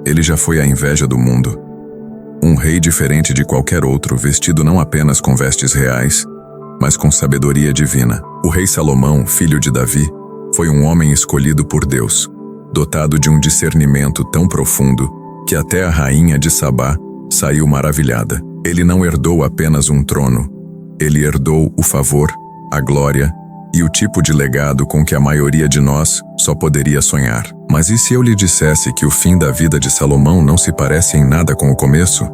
Ele já foi a inveja do mundo. Um rei diferente de qualquer outro, vestido não apenas com vestes reais, mas com sabedoria divina. O rei Salomão, filho de Davi, foi um homem escolhido por Deus, dotado de um discernimento tão profundo que até a rainha de Sabá saiu maravilhada. Ele não herdou apenas um trono, ele herdou o favor, a glória e o tipo de legado com que a maioria de nós só poderia sonhar. Mas e se eu lhe dissesse que o fim da vida de Salomão não se parece em nada com o começo?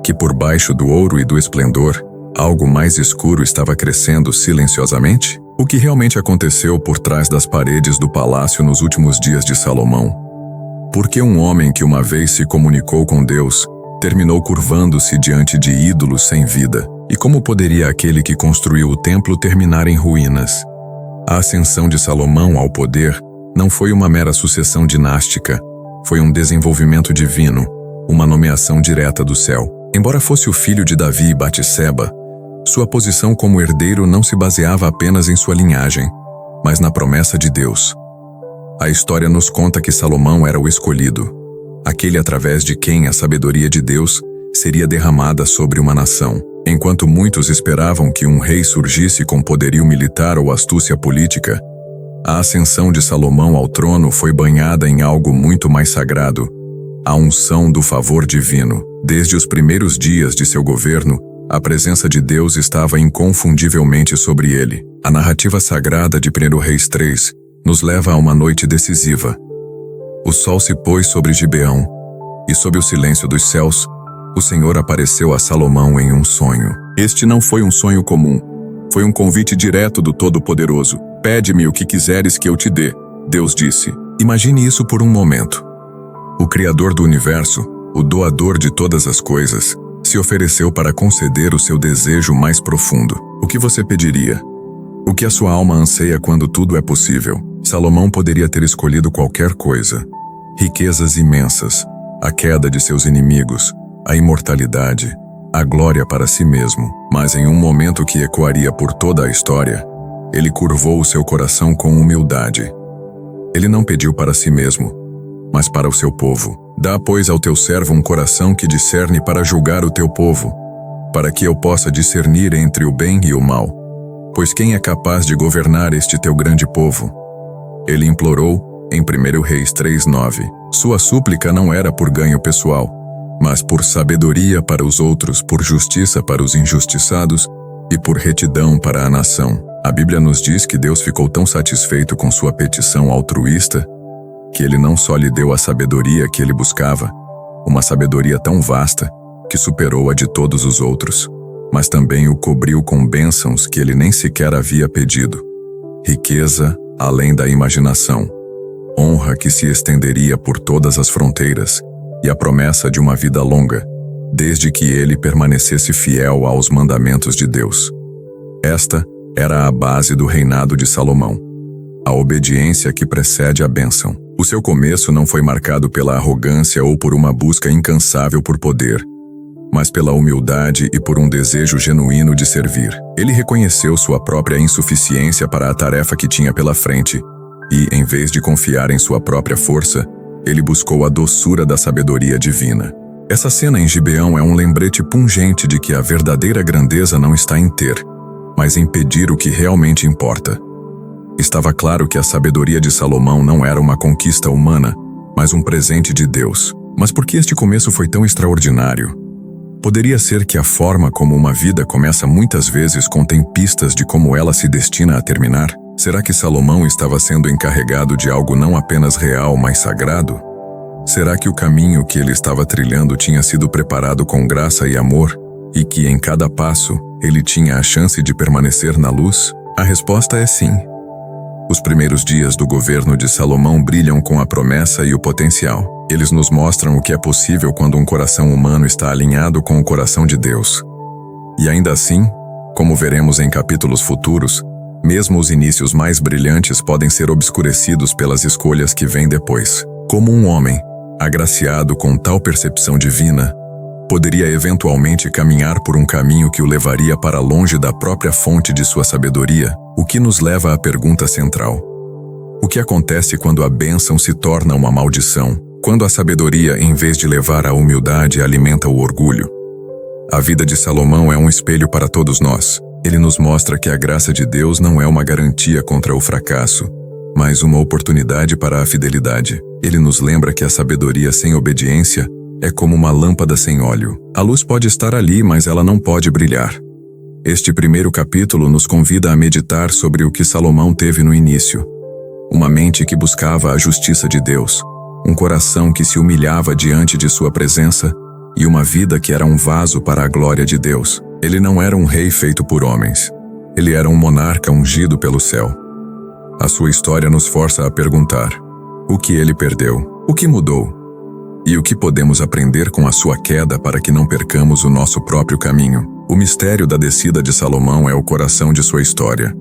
Que por baixo do ouro e do esplendor, algo mais escuro estava crescendo silenciosamente? O que realmente aconteceu por trás das paredes do palácio nos últimos dias de Salomão? Por que um homem que uma vez se comunicou com Deus terminou curvando-se diante de ídolos sem vida? E como poderia aquele que construiu o templo terminar em ruínas? A ascensão de Salomão ao poder não foi uma mera sucessão dinástica, foi um desenvolvimento divino, uma nomeação direta do céu. Embora fosse o filho de Davi e Batseba, sua posição como herdeiro não se baseava apenas em sua linhagem, mas na promessa de Deus. A história nos conta que Salomão era o escolhido, aquele através de quem a sabedoria de Deus seria derramada sobre uma nação. Enquanto muitos esperavam que um rei surgisse com poderio militar ou astúcia política, a ascensão de Salomão ao trono foi banhada em algo muito mais sagrado, a unção do favor divino. Desde os primeiros dias de seu governo, a presença de Deus estava inconfundivelmente sobre ele. A narrativa sagrada de 1 Reis 3 nos leva a uma noite decisiva. O sol se pôs sobre Gibeão, e sob o silêncio dos céus, o Senhor apareceu a Salomão em um sonho. Este não foi um sonho comum, foi um convite direto do Todo-Poderoso. Pede-me o que quiseres que eu te dê, Deus disse. Imagine isso por um momento. O Criador do universo, o doador de todas as coisas, se ofereceu para conceder o seu desejo mais profundo. O que você pediria? O que a sua alma anseia quando tudo é possível? Salomão poderia ter escolhido qualquer coisa. Riquezas imensas, a queda de seus inimigos, a imortalidade, a glória para si mesmo. Mas em um momento que ecoaria por toda a história, ele curvou o seu coração com humildade. Ele não pediu para si mesmo, mas para o seu povo. Dá, pois, ao teu servo um coração que discerne para julgar o teu povo, para que eu possa discernir entre o bem e o mal. Pois quem é capaz de governar este teu grande povo? Ele implorou em 1 Reis 3:9. Sua súplica não era por ganho pessoal, mas por sabedoria para os outros, por justiça para os injustiçados e por retidão para a nação. A Bíblia nos diz que Deus ficou tão satisfeito com sua petição altruísta que ele não só lhe deu a sabedoria que ele buscava, uma sabedoria tão vasta que superou a de todos os outros, mas também o cobriu com bênçãos que ele nem sequer havia pedido. Riqueza além da imaginação, honra que se estenderia por todas as fronteiras e a promessa de uma vida longa, desde que ele permanecesse fiel aos mandamentos de Deus. Esta era a base do reinado de Salomão, a obediência que precede a bênção. O seu começo não foi marcado pela arrogância ou por uma busca incansável por poder, mas pela humildade e por um desejo genuíno de servir. Ele reconheceu sua própria insuficiência para a tarefa que tinha pela frente e, em vez de confiar em sua própria força, ele buscou a doçura da sabedoria divina. Essa cena em Gibeão é um lembrete pungente de que a verdadeira grandeza não está em ter, mas em pedir o que realmente importa. Estava claro que a sabedoria de Salomão não era uma conquista humana, mas um presente de Deus. Mas por que este começo foi tão extraordinário? Poderia ser que a forma como uma vida começa muitas vezes contém pistas de como ela se destina a terminar? Será que Salomão estava sendo encarregado de algo não apenas real, mas sagrado? Será que o caminho que ele estava trilhando tinha sido preparado com graça e amor, e que em cada passo ele tinha a chance de permanecer na luz? A resposta é sim. Os primeiros dias do governo de Salomão brilham com a promessa e o potencial. Eles nos mostram o que é possível quando um coração humano está alinhado com o coração de Deus. E ainda assim, como veremos em capítulos futuros, mesmo os inícios mais brilhantes podem ser obscurecidos pelas escolhas que vêm depois. Como um homem, agraciado com tal percepção divina, poderia eventualmente caminhar por um caminho que o levaria para longe da própria fonte de sua sabedoria, o que nos leva à pergunta central. O que acontece quando a bênção se torna uma maldição? Quando a sabedoria, em vez de levar à humildade, alimenta o orgulho. A vida de Salomão é um espelho para todos nós. Ele nos mostra que a graça de Deus não é uma garantia contra o fracasso, mas uma oportunidade para a fidelidade. Ele nos lembra que a sabedoria sem obediência é como uma lâmpada sem óleo. A luz pode estar ali, mas ela não pode brilhar. Este primeiro capítulo nos convida a meditar sobre o que Salomão teve no início. Uma mente que buscava a justiça de Deus, um coração que se humilhava diante de sua presença e uma vida que era um vaso para a glória de Deus. Ele não era um rei feito por homens. Ele era um monarca ungido pelo céu. A sua história nos força a perguntar: o que ele perdeu? O que mudou? E o que podemos aprender com a sua queda para que não percamos o nosso próprio caminho? O mistério da descida de Salomão é o coração de sua história.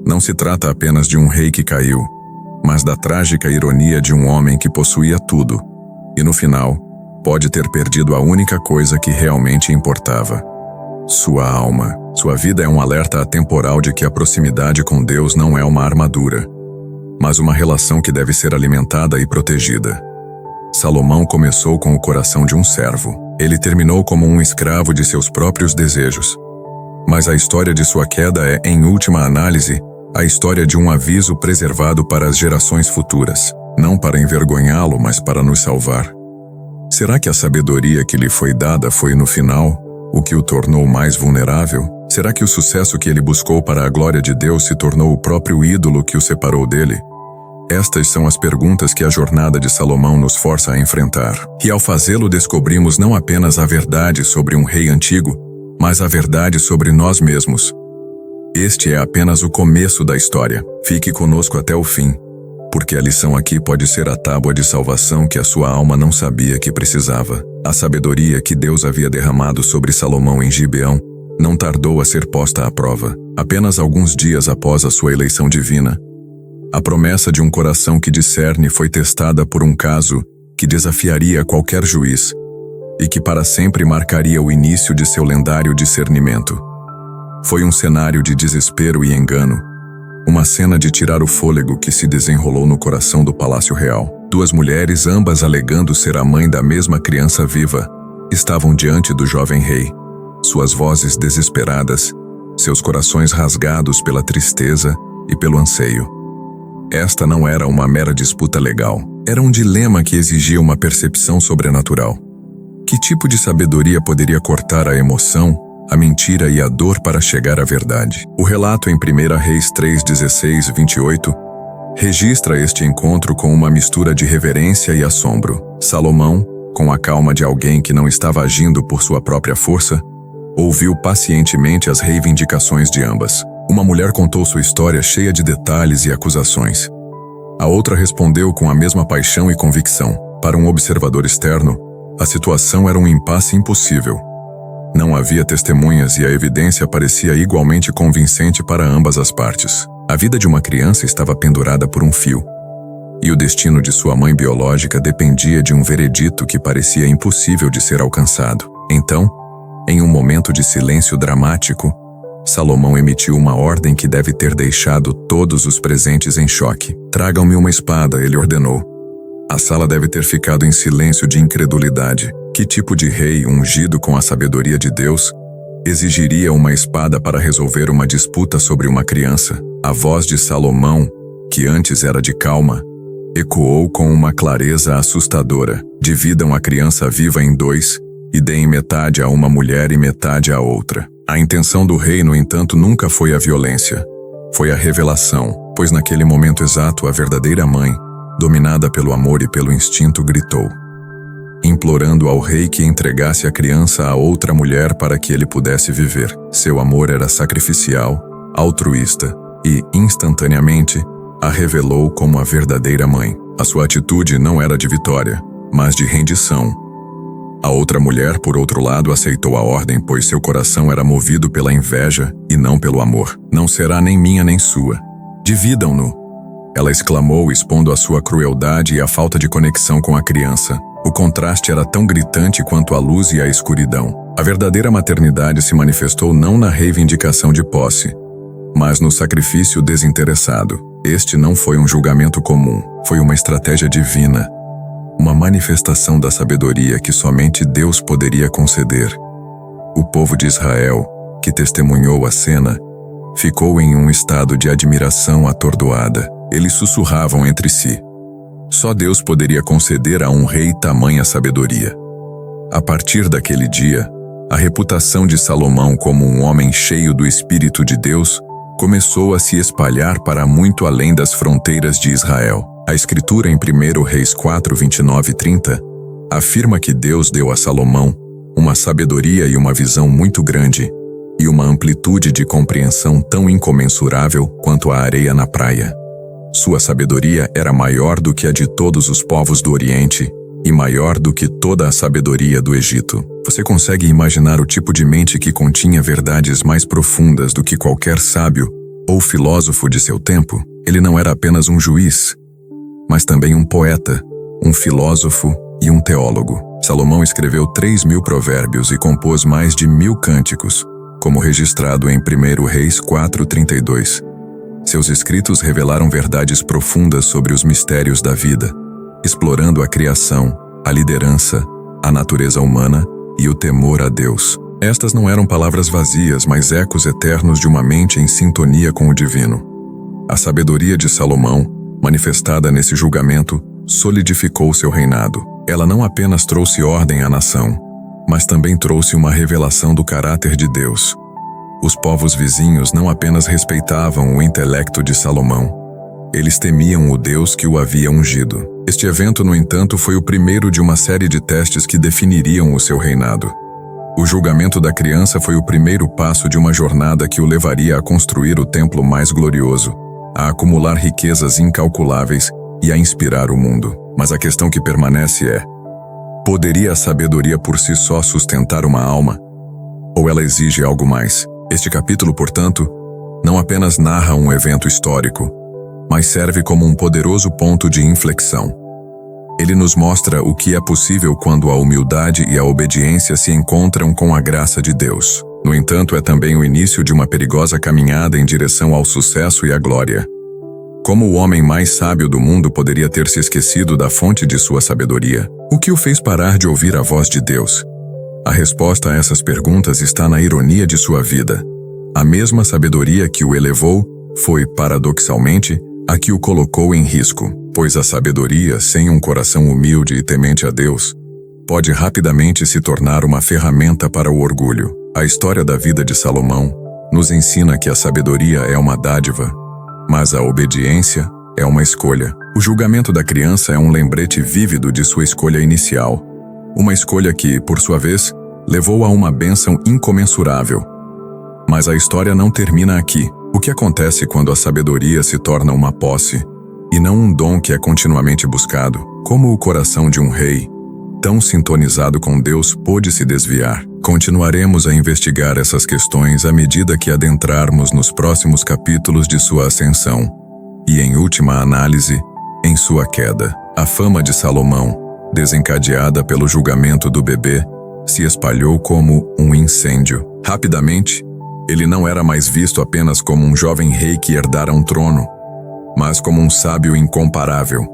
Não se trata apenas de um rei que caiu, mas da trágica ironia de um homem que possuía tudo, e no final, pode ter perdido a única coisa que realmente importava: sua alma. Sua vida é um alerta atemporal de que a proximidade com Deus não é uma armadura, mas uma relação que deve ser alimentada e protegida. Salomão começou com o coração de um servo. Ele terminou como um escravo de seus próprios desejos. Mas a história de sua queda é, em última análise, a história de um aviso preservado para as gerações futuras, não para envergonhá-lo, mas para nos salvar. Será que a sabedoria que lhe foi dada foi, no final, o que o tornou mais vulnerável? Será que o sucesso que ele buscou para a glória de Deus se tornou o próprio ídolo que o separou dele? Estas são as perguntas que a jornada de Salomão nos força a enfrentar. E ao fazê-lo descobrimos não apenas a verdade sobre um rei antigo, mas a verdade sobre nós mesmos. Este é apenas o começo da história. Fique conosco até o fim, porque a lição aqui pode ser a tábua de salvação que a sua alma não sabia que precisava. A sabedoria que Deus havia derramado sobre Salomão em Gibeão não tardou a ser posta à prova. Apenas alguns dias após a sua eleição divina, a promessa de um coração que discerne foi testada por um caso que desafiaria qualquer juiz e que para sempre marcaria o início de seu lendário discernimento. Foi um cenário de desespero e engano, uma cena de tirar o fôlego que se desenrolou no coração do Palácio Real. Duas mulheres, ambas alegando ser a mãe da mesma criança viva, estavam diante do jovem rei, suas vozes desesperadas, seus corações rasgados pela tristeza e pelo anseio. Esta não era uma mera disputa legal, era um dilema que exigia uma percepção sobrenatural. Que tipo de sabedoria poderia cortar a emoção, a mentira e a dor para chegar à verdade? O relato em 1 Reis 3:16-28 registra este encontro com uma mistura de reverência e assombro. Salomão, com a calma de alguém que não estava agindo por sua própria força, ouviu pacientemente as reivindicações de ambas. Uma mulher contou sua história cheia de detalhes e acusações. A outra respondeu com a mesma paixão e convicção. Para um observador externo, a situação era um impasse impossível. Não havia testemunhas e a evidência parecia igualmente convincente para ambas as partes. A vida de uma criança estava pendurada por um fio, e o destino de sua mãe biológica dependia de um veredito que parecia impossível de ser alcançado. Então, em um momento de silêncio dramático, Salomão emitiu uma ordem que deve ter deixado todos os presentes em choque. "Tragam-me uma espada", ele ordenou. A sala deve ter ficado em silêncio de incredulidade. Que tipo de rei, ungido com a sabedoria de Deus, exigiria uma espada para resolver uma disputa sobre uma criança? A voz de Salomão, que antes era de calma, ecoou com uma clareza assustadora. "Dividam a criança viva em dois e deem metade a uma mulher e metade a outra." A intenção do rei, no entanto, nunca foi a violência. Foi a revelação, pois naquele momento exato a verdadeira mãe, dominada pelo amor e pelo instinto, gritou, implorando ao rei que entregasse a criança a outra mulher para que ele pudesse viver. Seu amor era sacrificial, altruísta e, instantaneamente, a revelou como a verdadeira mãe. A sua atitude não era de vitória, mas de rendição. A outra mulher, por outro lado, aceitou a ordem, pois seu coração era movido pela inveja e não pelo amor. "Não será nem minha nem sua. Dividam-no", ela exclamou, expondo a sua crueldade e a falta de conexão com a criança. O contraste era tão gritante quanto a luz e a escuridão. A verdadeira maternidade se manifestou não na reivindicação de posse, mas no sacrifício desinteressado. Este não foi um julgamento comum, foi uma estratégia divina. uma manifestação da sabedoria que somente Deus poderia conceder. O povo de Israel, que testemunhou a cena, ficou em um estado de admiração atordoada. Eles sussurravam entre si. Só Deus poderia conceder a um rei tamanha sabedoria. A partir daquele dia, a reputação de Salomão como um homem cheio do Espírito de Deus começou a se espalhar para muito além das fronteiras de Israel. A Escritura em 1 Reis 4, 29 e 30 afirma que Deus deu a Salomão uma sabedoria e uma visão muito grande e uma amplitude de compreensão tão incomensurável quanto a areia na praia. Sua sabedoria era maior do que a de todos os povos do Oriente e maior do que toda a sabedoria do Egito. Você consegue imaginar o tipo de mente que continha verdades mais profundas do que qualquer sábio ou filósofo de seu tempo? Ele não era apenas um juiz, mas também um poeta, um filósofo e um teólogo. Salomão escreveu 3.000 provérbios e compôs mais de 1.000 cânticos, como registrado em 1 Reis 4:32. Seus escritos revelaram verdades profundas sobre os mistérios da vida, explorando a criação, a liderança, a natureza humana e o temor a Deus. Estas não eram palavras vazias, mas ecos eternos de uma mente em sintonia com o divino. A sabedoria de Salomão, manifestada nesse julgamento, solidificou seu reinado. Ela não apenas trouxe ordem à nação, mas também trouxe uma revelação do caráter de Deus. Os povos vizinhos não apenas respeitavam o intelecto de Salomão, eles temiam o Deus que o havia ungido. Este evento, no entanto, foi o primeiro de uma série de testes que definiriam o seu reinado. O julgamento da criança foi o primeiro passo de uma jornada que o levaria a construir o templo mais glorioso, a acumular riquezas incalculáveis e a inspirar o mundo. Mas a questão que permanece é: poderia a sabedoria por si só sustentar uma alma? Ou ela exige algo mais? Este capítulo, portanto, não apenas narra um evento histórico, mas serve como um poderoso ponto de inflexão. Ele nos mostra o que é possível quando a humildade e a obediência se encontram com a graça de Deus. No entanto, é também o início de uma perigosa caminhada em direção ao sucesso e à glória. Como o homem mais sábio do mundo poderia ter se esquecido da fonte de sua sabedoria? O que o fez parar de ouvir a voz de Deus? A resposta a essas perguntas está na ironia de sua vida. A mesma sabedoria que o elevou foi, paradoxalmente, a que o colocou em risco, pois a sabedoria, sem um coração humilde e temente a Deus, pode rapidamente se tornar uma ferramenta para o orgulho. A história da vida de Salomão nos ensina que a sabedoria é uma dádiva, mas a obediência é uma escolha. O julgamento da criança é um lembrete vívido de sua escolha inicial, uma escolha que, por sua vez, levou a uma bênção incomensurável. Mas a história não termina aqui. O que acontece quando a sabedoria se torna uma posse, e não um dom que é continuamente buscado? Como o coração de um rei, tão sintonizado com Deus, pôde se desviar? Continuaremos a investigar essas questões à medida que adentrarmos nos próximos capítulos de sua ascensão, e em última análise, em sua queda. A fama de Salomão, desencadeada pelo julgamento do bebê, se espalhou como um incêndio. Rapidamente, ele não era mais visto apenas como um jovem rei que herdara um trono, mas como um sábio incomparável,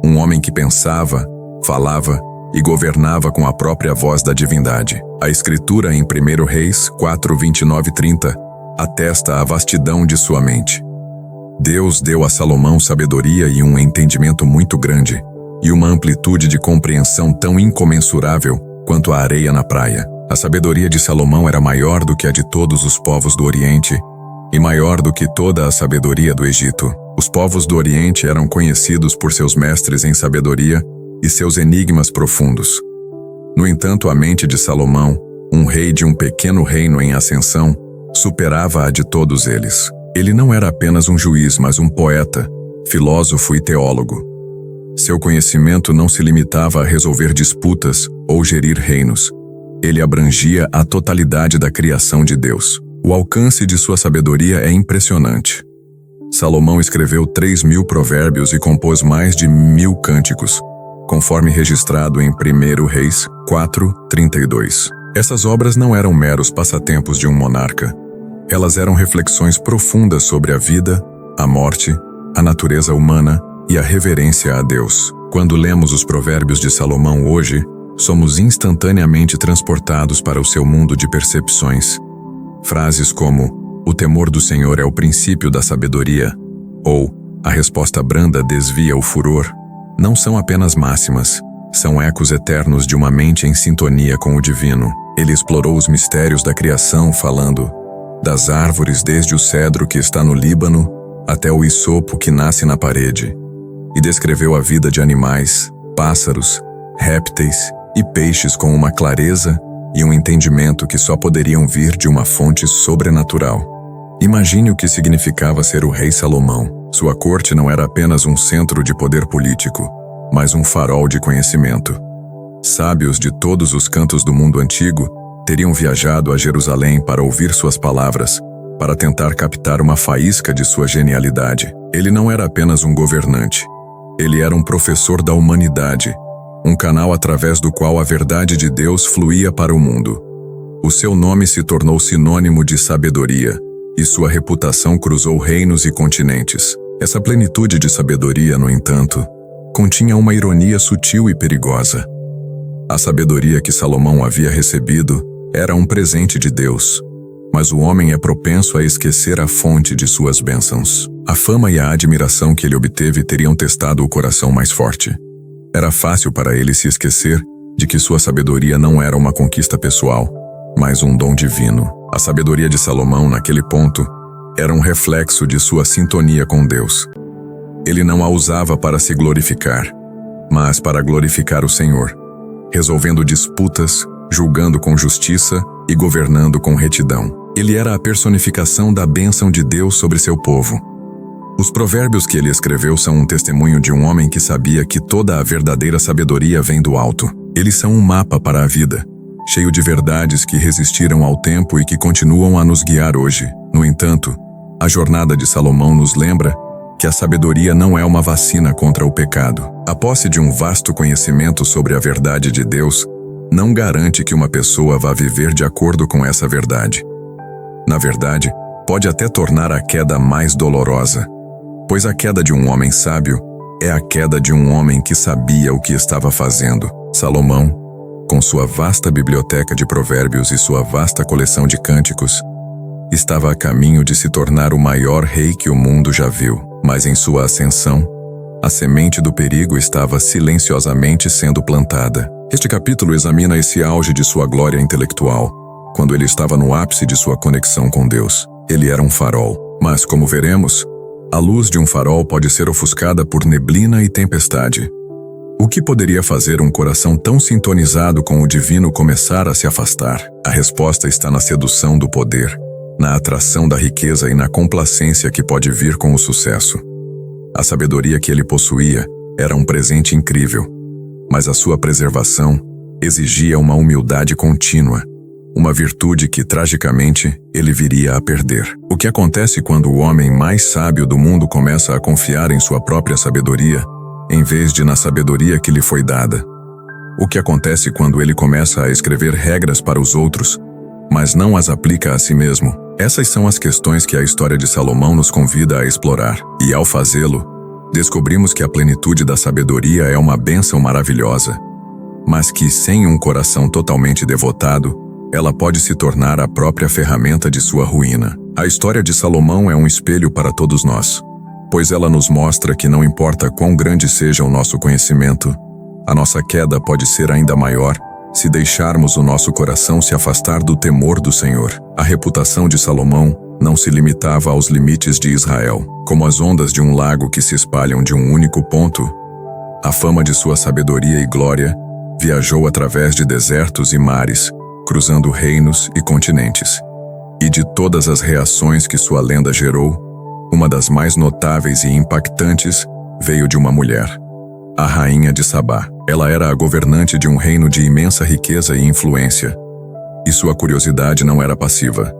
um homem que pensava, falava e governava com a própria voz da divindade. A Escritura em 1 Reis 4, 29 e 30 atesta a vastidão de sua mente. Deus deu a Salomão sabedoria e um entendimento muito grande, e uma amplitude de compreensão tão incomensurável quanto a areia na praia. A sabedoria de Salomão era maior do que a de todos os povos do Oriente, e maior do que toda a sabedoria do Egito. Os povos do Oriente eram conhecidos por seus mestres em sabedoria e seus enigmas profundos. No entanto, a mente de Salomão, um rei de um pequeno reino em ascensão, superava a de todos eles. Ele não era apenas um juiz, mas um poeta, filósofo e teólogo. Seu conhecimento não se limitava a resolver disputas ou gerir reinos. Ele abrangia a totalidade da criação de Deus. O alcance de sua sabedoria é impressionante. Salomão escreveu 3.000 provérbios e compôs mais de 1.000 cânticos, conforme registrado em 1 Reis 4, 32. Essas obras não eram meros passatempos de um monarca. Elas eram reflexões profundas sobre a vida, a morte, a natureza humana e a reverência a Deus. Quando lemos os Provérbios de Salomão hoje, somos instantaneamente transportados para o seu mundo de percepções. Frases como "o temor do Senhor é o princípio da sabedoria" ou "a resposta branda desvia o furor" não são apenas máximas, são ecos eternos de uma mente em sintonia com o divino. Ele explorou os mistérios da criação falando das árvores desde o cedro que está no Líbano até o isopo que nasce na parede, e descreveu a vida de animais, pássaros, répteis e peixes com uma clareza e um entendimento que só poderiam vir de uma fonte sobrenatural. Imagine o que significava ser o rei Salomão. Sua corte não era apenas um centro de poder político, mas um farol de conhecimento. Sábios de todos os cantos do mundo antigo teriam viajado a Jerusalém para ouvir suas palavras, para tentar captar uma faísca de sua genialidade. Ele não era apenas um governante. Ele era um professor da humanidade, um canal através do qual a verdade de Deus fluía para o mundo. O seu nome se tornou sinônimo de sabedoria, e sua reputação cruzou reinos e continentes. Essa plenitude de sabedoria, no entanto, continha uma ironia sutil e perigosa. A sabedoria que Salomão havia recebido era um presente de Deus, mas o homem é propenso a esquecer a fonte de suas bênçãos. A fama e a admiração que ele obteve teriam testado o coração mais forte. Era fácil para ele se esquecer de que sua sabedoria não era uma conquista pessoal, mas um dom divino. A sabedoria de Salomão, naquele ponto, era um reflexo de sua sintonia com Deus. Ele não a usava para se glorificar, mas para glorificar o Senhor, resolvendo disputas, julgando com justiça e governando com retidão. Ele era a personificação da bênção de Deus sobre seu povo. Os provérbios que ele escreveu são um testemunho de um homem que sabia que toda a verdadeira sabedoria vem do alto. Eles são um mapa para a vida, cheio de verdades que resistiram ao tempo e que continuam a nos guiar hoje. No entanto, a jornada de Salomão nos lembra que a sabedoria não é uma vacina contra o pecado. A posse de um vasto conhecimento sobre a verdade de Deus não garante que uma pessoa vá viver de acordo com essa verdade. Na verdade, pode até tornar a queda mais dolorosa, pois a queda de um homem sábio é a queda de um homem que sabia o que estava fazendo. Salomão, com sua vasta biblioteca de provérbios e sua vasta coleção de cânticos, estava a caminho de se tornar o maior rei que o mundo já viu. Mas em sua ascensão, a semente do perigo estava silenciosamente sendo plantada. Este capítulo examina esse auge de sua glória intelectual, quando ele estava no ápice de sua conexão com Deus. Ele era um farol, mas, como veremos, a luz de um farol pode ser ofuscada por neblina e tempestade. O que poderia fazer um coração tão sintonizado com o divino começar a se afastar? A resposta está na sedução do poder, na atração da riqueza e na complacência que pode vir com o sucesso. A sabedoria que ele possuía era um presente incrível, mas a sua preservação exigia uma humildade contínua, uma virtude que, tragicamente, ele viria a perder. O que acontece quando o homem mais sábio do mundo começa a confiar em sua própria sabedoria, em vez de na sabedoria que lhe foi dada? O que acontece quando ele começa a escrever regras para os outros, mas não as aplica a si mesmo? Essas são as questões que a história de Salomão nos convida a explorar, e ao fazê-lo, descobrimos que a plenitude da sabedoria é uma bênção maravilhosa, mas que, sem um coração totalmente devotado, ela pode se tornar a própria ferramenta de sua ruína. A história de Salomão é um espelho para todos nós, pois ela nos mostra que não importa quão grande seja o nosso conhecimento, a nossa queda pode ser ainda maior se deixarmos o nosso coração se afastar do temor do Senhor. A reputação de Salomão não se limitava aos limites de Israel. Como as ondas de um lago que se espalham de um único ponto, a fama de sua sabedoria e glória viajou através de desertos e mares, cruzando reinos e continentes. E de todas as reações que sua lenda gerou, uma das mais notáveis e impactantes veio de uma mulher, a rainha de Sabá. Ela era a governante de um reino de imensa riqueza e influência, e sua curiosidade não era passiva.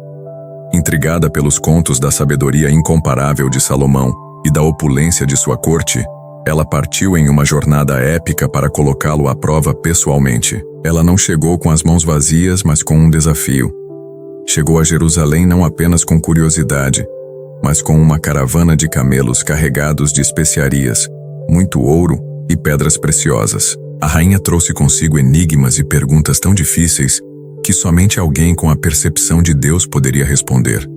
Intrigada pelos contos da sabedoria incomparável de Salomão e da opulência de sua corte, ela partiu em uma jornada épica para colocá-lo à prova pessoalmente. Ela não chegou com as mãos vazias, mas com um desafio. Chegou a Jerusalém não apenas com curiosidade, mas com uma caravana de camelos carregados de especiarias, muito ouro e pedras preciosas. A rainha trouxe consigo enigmas e perguntas tão difíceis que somente alguém com a percepção de Deus poderia responder.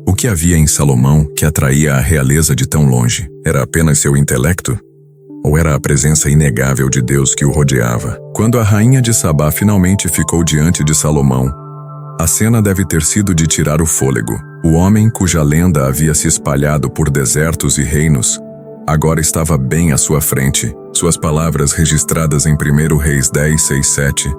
O que havia em Salomão que atraía a realeza de tão longe? Era apenas seu intelecto? Ou era a presença inegável de Deus que o rodeava? Quando a rainha de Sabá finalmente ficou diante de Salomão, a cena deve ter sido de tirar o fôlego. O homem cuja lenda havia se espalhado por desertos e reinos, agora estava bem à sua frente. Suas palavras, registradas em 1 Reis 10, 6, 7,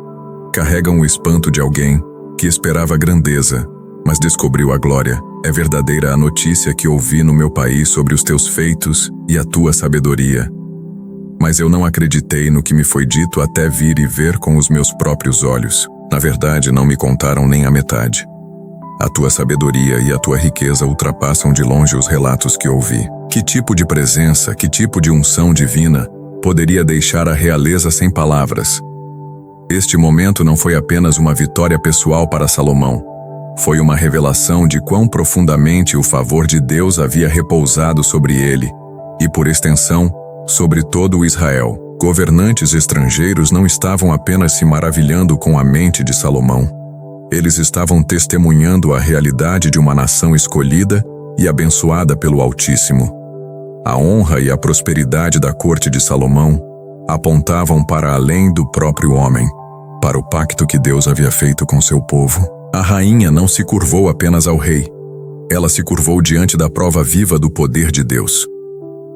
carregam o espanto de alguém que esperava grandeza, mas descobriu a glória. É verdadeira a notícia que ouvi no meu país sobre os teus feitos e a tua sabedoria. Mas eu não acreditei no que me foi dito até vir e ver com os meus próprios olhos. Na verdade, não me contaram nem a metade. A tua sabedoria e a tua riqueza ultrapassam de longe os relatos que ouvi. Que tipo de presença, que tipo de unção divina poderia deixar a realeza sem palavras? Este momento não foi apenas uma vitória pessoal para Salomão. Foi uma revelação de quão profundamente o favor de Deus havia repousado sobre ele, e por extensão, sobre todo o Israel. Governantes estrangeiros não estavam apenas se maravilhando com a mente de Salomão. Eles estavam testemunhando a realidade de uma nação escolhida e abençoada pelo Altíssimo. A honra e a prosperidade da corte de Salomão apontavam para além do próprio homem, para o pacto que Deus havia feito com seu povo. A rainha não se curvou apenas ao rei. Ela se curvou diante da prova viva do poder de Deus.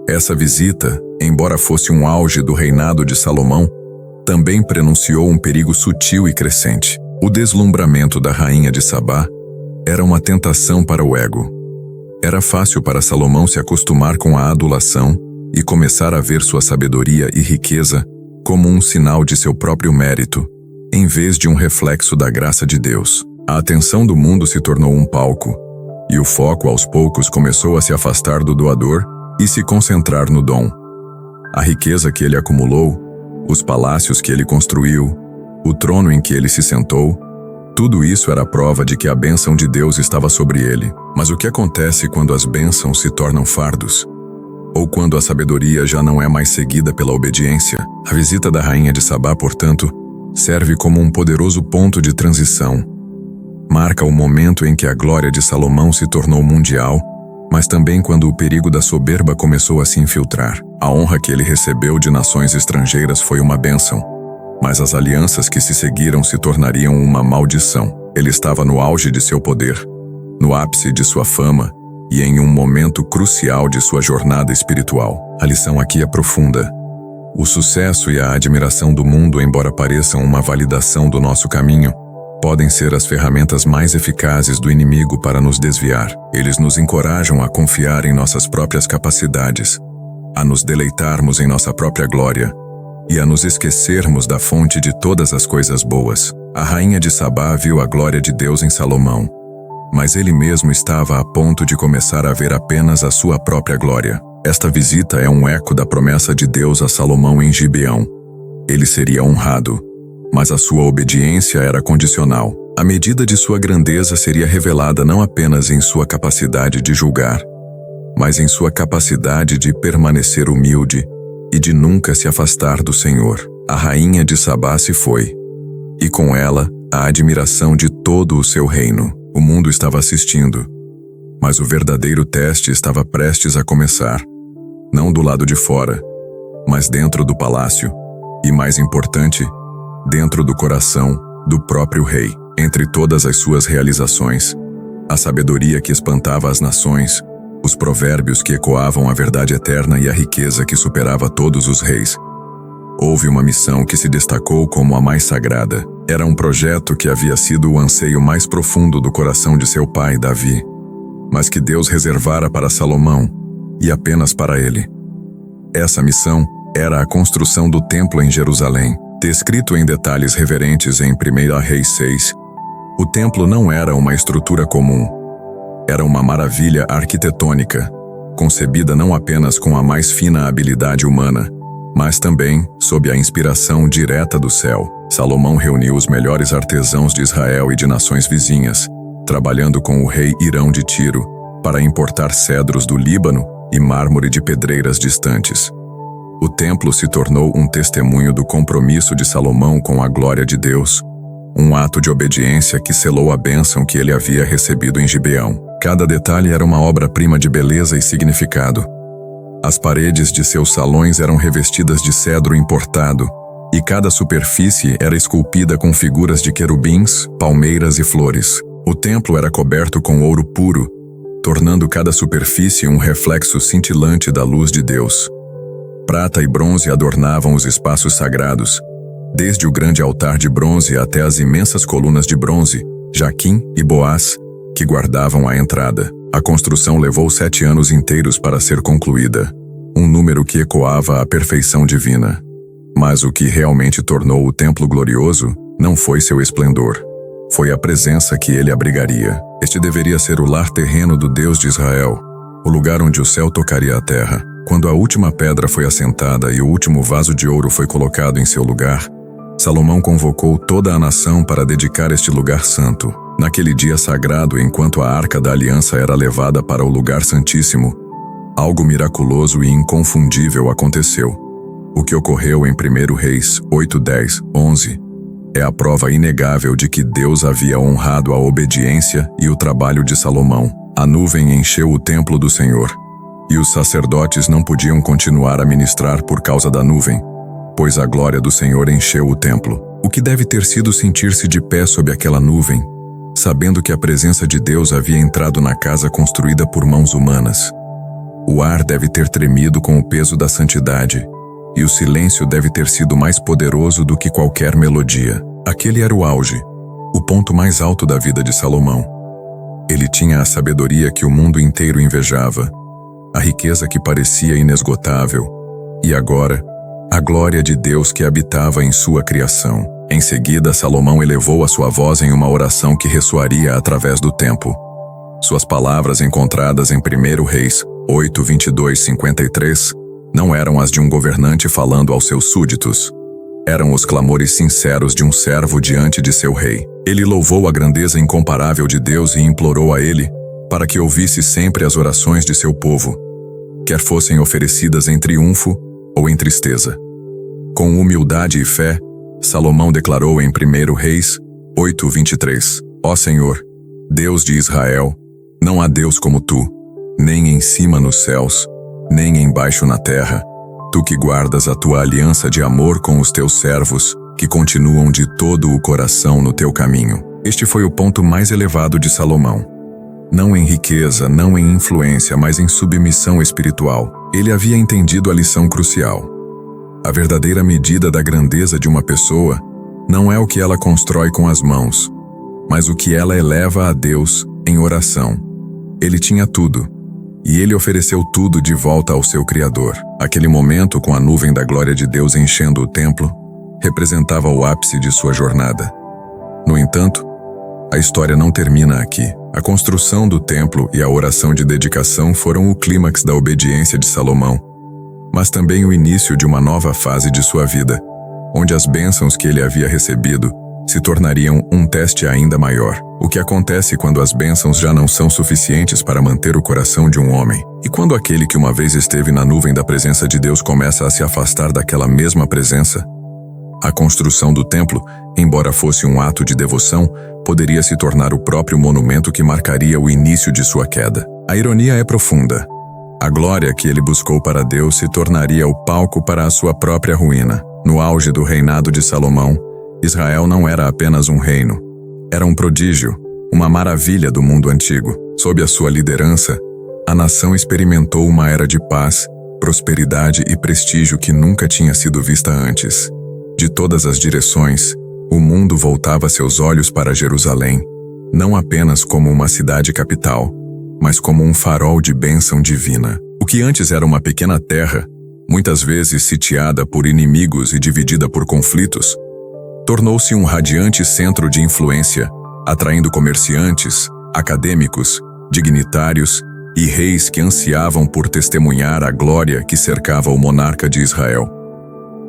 Essa visita, embora fosse um auge do reinado de Salomão, também prenunciou um perigo sutil e crescente. O deslumbramento da rainha de Sabá era uma tentação para o ego. Era fácil para Salomão se acostumar com a adulação e começar a ver sua sabedoria e riqueza como um sinal de seu próprio mérito, em vez de um reflexo da graça de Deus. A atenção do mundo se tornou um palco, e o foco aos poucos começou a se afastar do doador e se concentrar no dom. A riqueza que ele acumulou, os palácios que ele construiu, o trono em que ele se sentou, tudo isso era prova de que a bênção de Deus estava sobre ele. Mas o que acontece quando as bênçãos se tornam fardos? Ou quando a sabedoria já não é mais seguida pela obediência? A visita da rainha de Sabá, portanto, serve como um poderoso ponto de transição. Marca o momento em que a glória de Salomão se tornou mundial, mas também quando o perigo da soberba começou a se infiltrar. A honra que ele recebeu de nações estrangeiras foi uma bênção, mas as alianças que se seguiram se tornariam uma maldição. Ele estava no auge de seu poder, no ápice de sua fama e em um momento crucial de sua jornada espiritual. A lição aqui é profunda. O sucesso e a admiração do mundo, embora pareçam uma validação do nosso caminho, podem ser as ferramentas mais eficazes do inimigo para nos desviar. Eles nos encorajam a confiar em nossas próprias capacidades, a nos deleitarmos em nossa própria glória e a nos esquecermos da fonte de todas as coisas boas. A rainha de Sabá viu a glória de Deus em Salomão, mas ele mesmo estava a ponto de começar a ver apenas a sua própria glória. Esta visita é um eco da promessa de Deus a Salomão em Gibeão. Ele seria honrado, mas a sua obediência era condicional. A medida de sua grandeza seria revelada não apenas em sua capacidade de julgar, mas em sua capacidade de permanecer humilde e de nunca se afastar do Senhor. A rainha de Sabá se foi, e com ela a admiração de todo o seu reino. O mundo estava assistindo, mas o verdadeiro teste estava prestes a começar. Não do lado de fora, mas dentro do palácio, e mais importante, dentro do coração do próprio rei. Entre todas as suas realizações, a sabedoria que espantava as nações, os provérbios que ecoavam a verdade eterna e a riqueza que superava todos os reis, houve uma missão que se destacou como a mais sagrada. Era um projeto que havia sido o anseio mais profundo do coração de seu pai, Davi, mas que Deus reservara para Salomão, e apenas para ele. Essa missão era a construção do templo em Jerusalém. Descrito em detalhes reverentes em 1 Reis 6, o templo não era uma estrutura comum. Era uma maravilha arquitetônica, concebida não apenas com a mais fina habilidade humana, mas também sob a inspiração direta do céu. Salomão reuniu os melhores artesãos de Israel e de nações vizinhas, trabalhando com o rei Hirão de Tiro, para importar cedros do Líbano e mármore de pedreiras distantes. O templo se tornou um testemunho do compromisso de Salomão com a glória de Deus, um ato de obediência que selou a bênção que ele havia recebido em Gibeão. Cada detalhe era uma obra-prima de beleza e significado. As paredes de seus salões eram revestidas de cedro importado, e cada superfície era esculpida com figuras de querubins, palmeiras e flores. O templo era coberto com ouro puro, tornando cada superfície um reflexo cintilante da luz de Deus. Prata e bronze adornavam os espaços sagrados, desde o grande altar de bronze até as imensas colunas de bronze, Jaquim e Boaz, que guardavam a entrada. A construção levou 7 anos inteiros para ser concluída, um número que ecoava a perfeição divina. Mas o que realmente tornou o templo glorioso não foi seu esplendor. Foi a presença que ele abrigaria. Este deveria ser o lar terreno do Deus de Israel, o lugar onde o céu tocaria a terra. Quando a última pedra foi assentada e o último vaso de ouro foi colocado em seu lugar, Salomão convocou toda a nação para dedicar este lugar santo. Naquele dia sagrado, enquanto a Arca da Aliança era levada para o lugar santíssimo, algo miraculoso e inconfundível aconteceu. O que ocorreu em 1 Reis 8, 10, 11 é a prova inegável de que Deus havia honrado a obediência e o trabalho de Salomão. A nuvem encheu o templo do Senhor, e os sacerdotes não podiam continuar a ministrar por causa da nuvem, pois a glória do Senhor encheu o templo. O que deve ter sido sentir-se de pé sob aquela nuvem, sabendo que a presença de Deus havia entrado na casa construída por mãos humanas. O ar deve ter tremido com o peso da santidade, e o silêncio deve ter sido mais poderoso do que qualquer melodia. Aquele era o auge, o ponto mais alto da vida de Salomão. Ele tinha a sabedoria que o mundo inteiro invejava, a riqueza que parecia inesgotável, e agora, a glória de Deus que habitava em sua criação. Em seguida, Salomão elevou a sua voz em uma oração que ressoaria através do tempo. Suas palavras encontradas em 1 Reis 8, 22, 53 não eram as de um governante falando aos seus súditos. Eram os clamores sinceros de um servo diante de seu rei. Ele louvou a grandeza incomparável de Deus e implorou a ele para que ouvisse sempre as orações de seu povo, quer fossem oferecidas em triunfo ou em tristeza. Com humildade e fé, Salomão declarou em 1 Reis 8, 23, Ó Senhor, Deus de Israel, não há Deus como tu, nem em cima nos céus, nem embaixo na terra, tu que guardas a tua aliança de amor com os teus servos, que continuam de todo o coração no teu caminho. Este foi o ponto mais elevado de Salomão. Não em riqueza, não em influência, mas em submissão espiritual. Ele havia entendido a lição crucial. A verdadeira medida da grandeza de uma pessoa não é o que ela constrói com as mãos, mas o que ela eleva a Deus em oração. Ele tinha tudo, e ele ofereceu tudo de volta ao seu Criador. Aquele momento, com a nuvem da glória de Deus enchendo o templo, representava o ápice de sua jornada. No entanto, a história não termina aqui. A construção do templo e a oração de dedicação foram o clímax da obediência de Salomão, mas também o início de uma nova fase de sua vida, onde as bênçãos que ele havia recebido se tornariam um teste ainda maior. O que acontece quando as bênçãos já não são suficientes para manter o coração de um homem? E quando aquele que uma vez esteve na nuvem da presença de Deus começa a se afastar daquela mesma presença? A construção do templo, embora fosse um ato de devoção, poderia se tornar o próprio monumento que marcaria o início de sua queda. A ironia é profunda. A glória que ele buscou para Deus se tornaria o palco para a sua própria ruína. No auge do reinado de Salomão, Israel não era apenas um reino. Era um prodígio, uma maravilha do mundo antigo. Sob a sua liderança, a nação experimentou uma era de paz, prosperidade e prestígio que nunca tinha sido vista antes. De todas as direções, o mundo voltava seus olhos para Jerusalém, não apenas como uma cidade capital, mas como um farol de bênção divina. O que antes era uma pequena terra, muitas vezes sitiada por inimigos e dividida por conflitos, tornou-se um radiante centro de influência, atraindo comerciantes, acadêmicos, dignitários e reis que ansiavam por testemunhar a glória que cercava o monarca de Israel.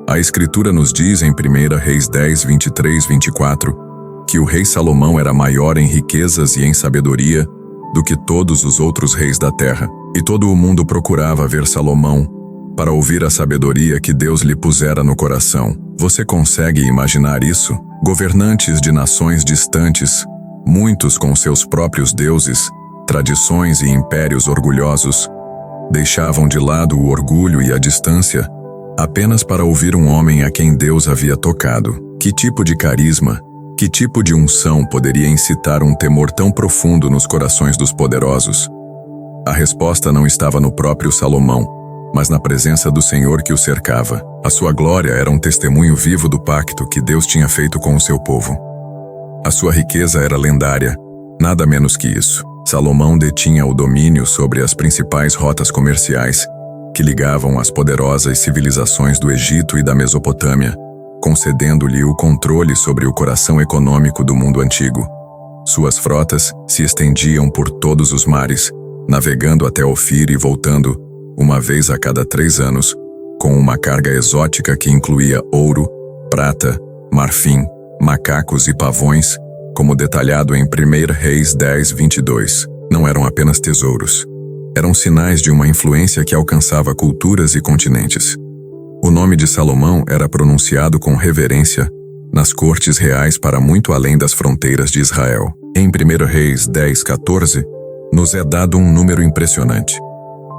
A Escritura nos diz em 1 Reis 10, 23, 24, que o rei Salomão era maior em riquezas e em sabedoria do que todos os outros reis da terra, e todo o mundo procurava ver Salomão para ouvir a sabedoria que Deus lhe pusera no coração. Você consegue imaginar isso? Governantes de nações distantes, muitos com seus próprios deuses, tradições e impérios orgulhosos, deixavam de lado o orgulho e a distância apenas para ouvir um homem a quem Deus havia tocado. Que tipo de carisma, que tipo de unção poderia incitar um temor tão profundo nos corações dos poderosos? A resposta não estava no próprio Salomão, mas na presença do Senhor que o cercava. A sua glória era um testemunho vivo do pacto que Deus tinha feito com o seu povo. A sua riqueza era lendária, nada menos que isso. Salomão detinha o domínio sobre as principais rotas comerciais que ligavam as poderosas civilizações do Egito e da Mesopotâmia, concedendo-lhe o controle sobre o coração econômico do mundo antigo. Suas frotas se estendiam por todos os mares, navegando até Ofir e voltando, uma vez a cada 3 anos, com uma carga exótica que incluía ouro, prata, marfim, macacos e pavões, como detalhado em 1 Reis 10:22. Não eram apenas tesouros. Eram sinais de uma influência que alcançava culturas e continentes. O nome de Salomão era pronunciado com reverência nas cortes reais para muito além das fronteiras de Israel. Em 1 Reis 10:14, nos é dado um número impressionante.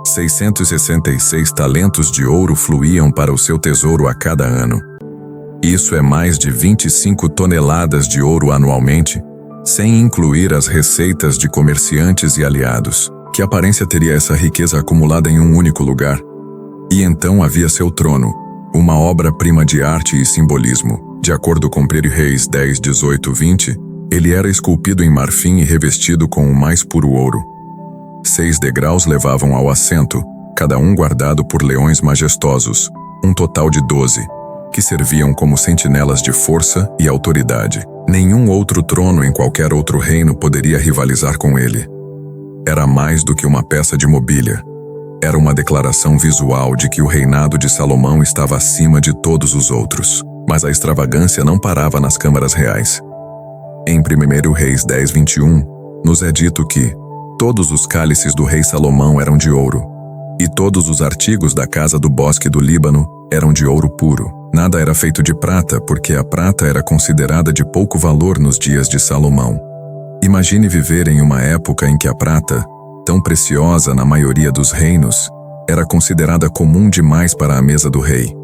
666 talentos de ouro fluíam para o seu tesouro a cada ano. Isso é mais de 25 toneladas de ouro anualmente, sem incluir as receitas de comerciantes e aliados. Que aparência teria essa riqueza acumulada em um único lugar? E então havia seu trono, uma obra-prima de arte e simbolismo. De acordo com 1 Reis 10:18-20, ele era esculpido em marfim e revestido com o mais puro ouro. 6 degraus levavam ao assento, cada um guardado por leões majestosos, um total de 12, que serviam como sentinelas de força e autoridade. Nenhum outro trono em qualquer outro reino poderia rivalizar com ele. Era mais do que uma peça de mobília. Era uma declaração visual de que o reinado de Salomão estava acima de todos os outros. Mas a extravagância não parava nas câmaras reais. Em 1 Reis 10:21, nos é dito que todos os cálices do rei Salomão eram de ouro, e todos os artigos da casa do bosque do Líbano eram de ouro puro. Nada era feito de prata, porque a prata era considerada de pouco valor nos dias de Salomão. Imagine viver em uma época em que a prata, tão preciosa na maioria dos reinos, era considerada comum demais para a mesa do rei.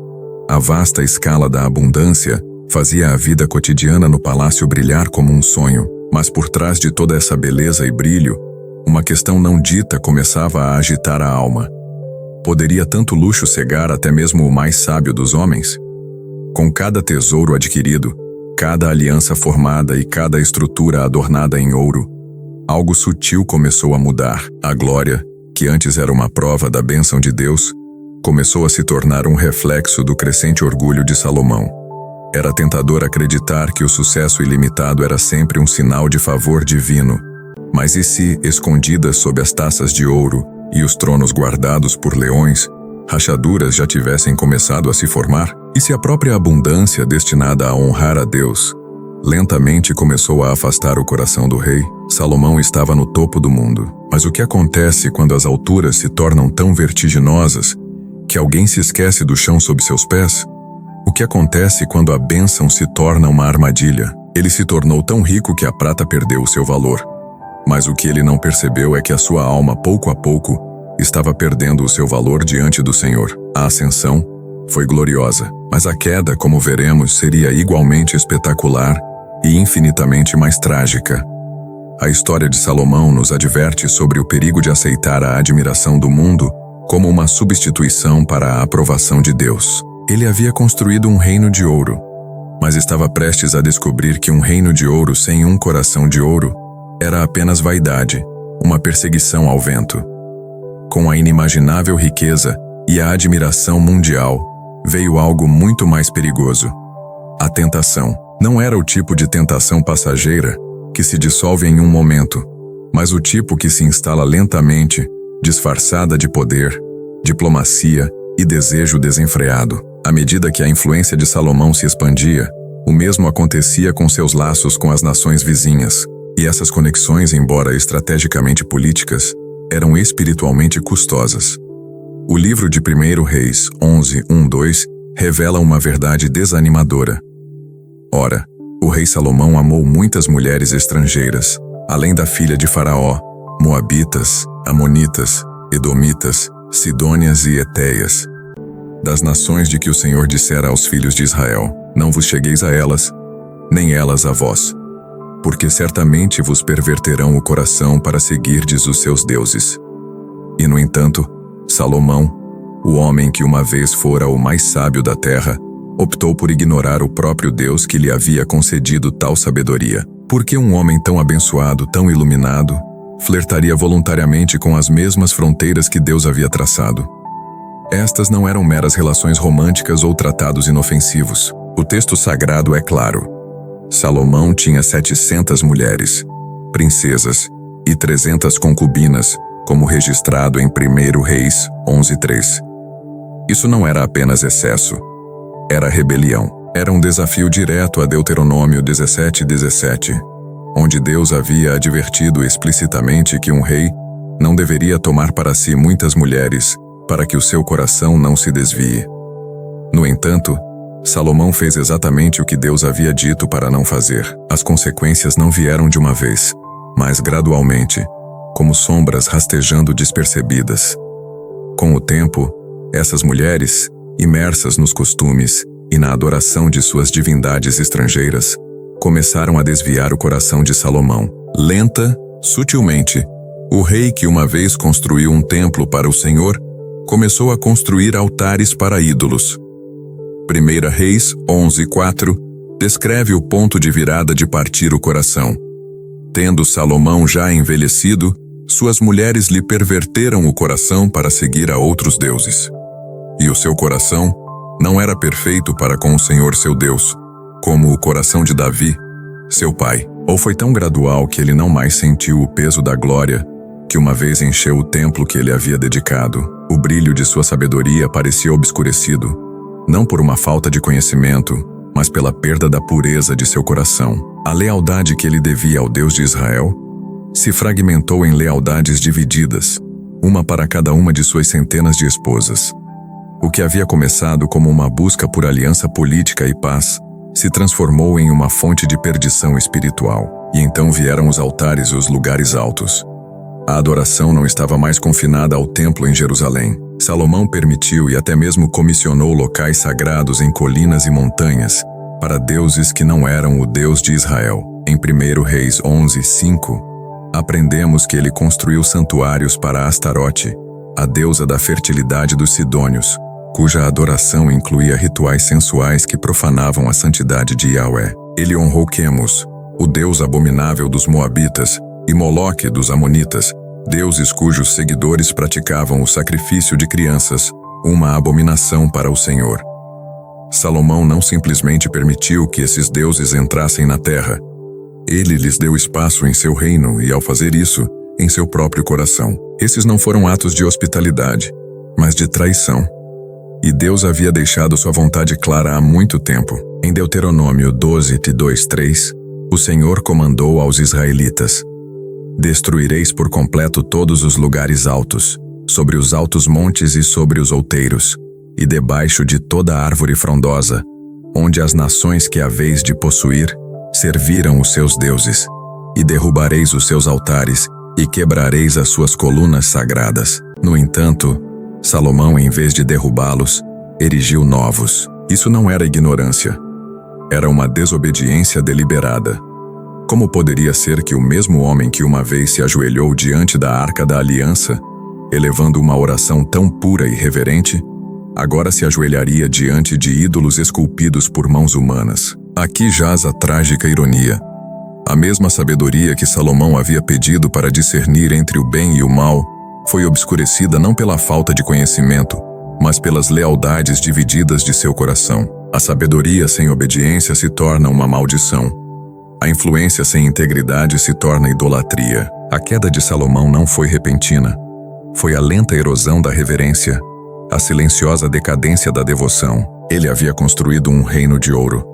A vasta escala da abundância fazia a vida cotidiana no palácio brilhar como um sonho, mas por trás de toda essa beleza e brilho, uma questão não dita começava a agitar a alma. Poderia tanto luxo cegar até mesmo o mais sábio dos homens? Com cada tesouro adquirido, cada aliança formada e cada estrutura adornada em ouro, algo sutil começou a mudar. A glória, que antes era uma prova da bênção de Deus, começou a se tornar um reflexo do crescente orgulho de Salomão. Era tentador acreditar que o sucesso ilimitado era sempre um sinal de favor divino. Mas e se, escondidas sob as taças de ouro e os tronos guardados por leões, rachaduras já tivessem começado a se formar? E se a própria abundância destinada a honrar a Deus lentamente começou a afastar o coração do rei? Salomão estava no topo do mundo. Mas o que acontece quando as alturas se tornam tão vertiginosas que alguém se esquece do chão sob seus pés? O que acontece quando a bênção se torna uma armadilha? Ele se tornou tão rico que a prata perdeu o seu valor. Mas o que ele não percebeu é que a sua alma, pouco a pouco, estava perdendo o seu valor diante do Senhor. A ascensão foi gloriosa, mas a queda, como veremos, seria igualmente espetacular e infinitamente mais trágica. A história de Salomão nos adverte sobre o perigo de aceitar a admiração do mundo como uma substituição para a aprovação de Deus. Ele havia construído um reino de ouro, mas estava prestes a descobrir que um reino de ouro sem um coração de ouro era apenas vaidade, uma perseguição ao vento. Com a inimaginável riqueza e a admiração mundial, veio algo muito mais perigoso. A tentação. Não era o tipo de tentação passageira que se dissolve em um momento, mas o tipo que se instala lentamente, disfarçada de poder, diplomacia e desejo desenfreado. À medida que a influência de Salomão se expandia, o mesmo acontecia com seus laços com as nações vizinhas. E essas conexões, embora estrategicamente políticas, eram espiritualmente custosas. O livro de 1 Reis 11:1-2 revela uma verdade desanimadora. Ora, o rei Salomão amou muitas mulheres estrangeiras, além da filha de Faraó, moabitas, amonitas, edomitas, sidônias e etéias. Das nações de que o Senhor dissera aos filhos de Israel: não vos chegueis a elas, nem elas a vós, porque certamente vos perverterão o coração para seguirdes os seus deuses. E no entanto, Salomão, o homem que uma vez fora o mais sábio da terra, optou por ignorar o próprio Deus que lhe havia concedido tal sabedoria. Por que um homem tão abençoado, tão iluminado, flertaria voluntariamente com as mesmas fronteiras que Deus havia traçado? Estas não eram meras relações românticas ou tratados inofensivos. O texto sagrado é claro. Salomão tinha 700 mulheres, princesas e 300 concubinas, como registrado em 1 Reis 11:3. Isso não era apenas excesso, era rebelião. Era um desafio direto a Deuteronômio 17:17, onde Deus havia advertido explicitamente que um rei não deveria tomar para si muitas mulheres, para que o seu coração não se desvie. No entanto, Salomão fez exatamente o que Deus havia dito para não fazer. As consequências não vieram de uma vez, mas gradualmente, como sombras rastejando despercebidas. Com o tempo, essas mulheres, imersas nos costumes e na adoração de suas divindades estrangeiras, começaram a desviar o coração de Salomão. Lenta, sutilmente, o rei que uma vez construiu um templo para o Senhor, começou a construir altares para ídolos. 1 Reis 11:4 descreve o ponto de virada de partir o coração. Tendo Salomão já envelhecido, suas mulheres lhe perverteram o coração para seguir a outros deuses. E o seu coração não era perfeito para com o Senhor seu Deus, como o coração de Davi, seu pai. Ou foi tão gradual que ele não mais sentiu o peso da glória que uma vez encheu o templo que ele havia dedicado. O brilho de sua sabedoria parecia obscurecido, não por uma falta de conhecimento, mas pela perda da pureza de seu coração. A lealdade que ele devia ao Deus de Israel se fragmentou em lealdades divididas, uma para cada uma de suas centenas de esposas. O que havia começado como uma busca por aliança política e paz se transformou em uma fonte de perdição espiritual. E então vieram os altares e os lugares altos. A adoração não estava mais confinada ao templo em Jerusalém. Salomão permitiu e até mesmo comissionou locais sagrados em colinas e montanhas para deuses que não eram o Deus de Israel. Em 1 Reis 11:5, aprendemos que ele construiu santuários para Astarote, a deusa da fertilidade dos sidônios, cuja adoração incluía rituais sensuais que profanavam a santidade de Yahvé. Ele honrou Quemos, o deus abominável dos moabitas, e Moloque dos amonitas, deuses cujos seguidores praticavam o sacrifício de crianças, uma abominação para o Senhor. Salomão não simplesmente permitiu que esses deuses entrassem na terra. Ele lhes deu espaço em seu reino e, ao fazer isso, em seu próprio coração. Esses não foram atos de hospitalidade, mas de traição. E Deus havia deixado sua vontade clara há muito tempo. Em Deuteronômio 12:2-3, o Senhor comandou aos israelitas: destruireis por completo todos os lugares altos, sobre os altos montes e sobre os outeiros, e debaixo de toda árvore frondosa, onde as nações que haveis de possuir serviram os seus deuses, e derrubareis os seus altares, e quebrareis as suas colunas sagradas. No entanto, Salomão, em vez de derrubá-los, erigiu novos. Isso não era ignorância. Era uma desobediência deliberada. Como poderia ser que o mesmo homem que uma vez se ajoelhou diante da Arca da Aliança, elevando uma oração tão pura e reverente, agora se ajoelharia diante de ídolos esculpidos por mãos humanas? Aqui jaz a trágica ironia. A mesma sabedoria que Salomão havia pedido para discernir entre o bem e o mal foi obscurecida não pela falta de conhecimento, mas pelas lealdades divididas de seu coração. A sabedoria sem obediência se torna uma maldição. A influência sem integridade se torna idolatria. A queda de Salomão não foi repentina. Foi a lenta erosão da reverência, a silenciosa decadência da devoção. Ele havia construído um reino de ouro,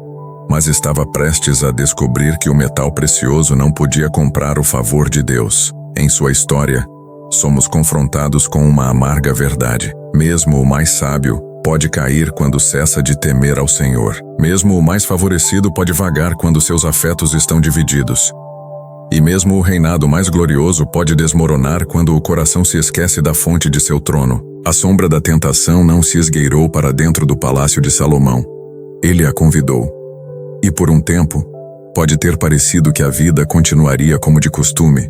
mas estava prestes a descobrir que o metal precioso não podia comprar o favor de Deus. Em sua história, somos confrontados com uma amarga verdade. Mesmo o mais sábio pode cair quando cessa de temer ao Senhor. Mesmo o mais favorecido pode vagar quando seus afetos estão divididos. E mesmo o reinado mais glorioso pode desmoronar quando o coração se esquece da fonte de seu trono. A sombra da tentação não se esgueirou para dentro do palácio de Salomão. Ele a convidou. E por um tempo, pode ter parecido que a vida continuaria como de costume,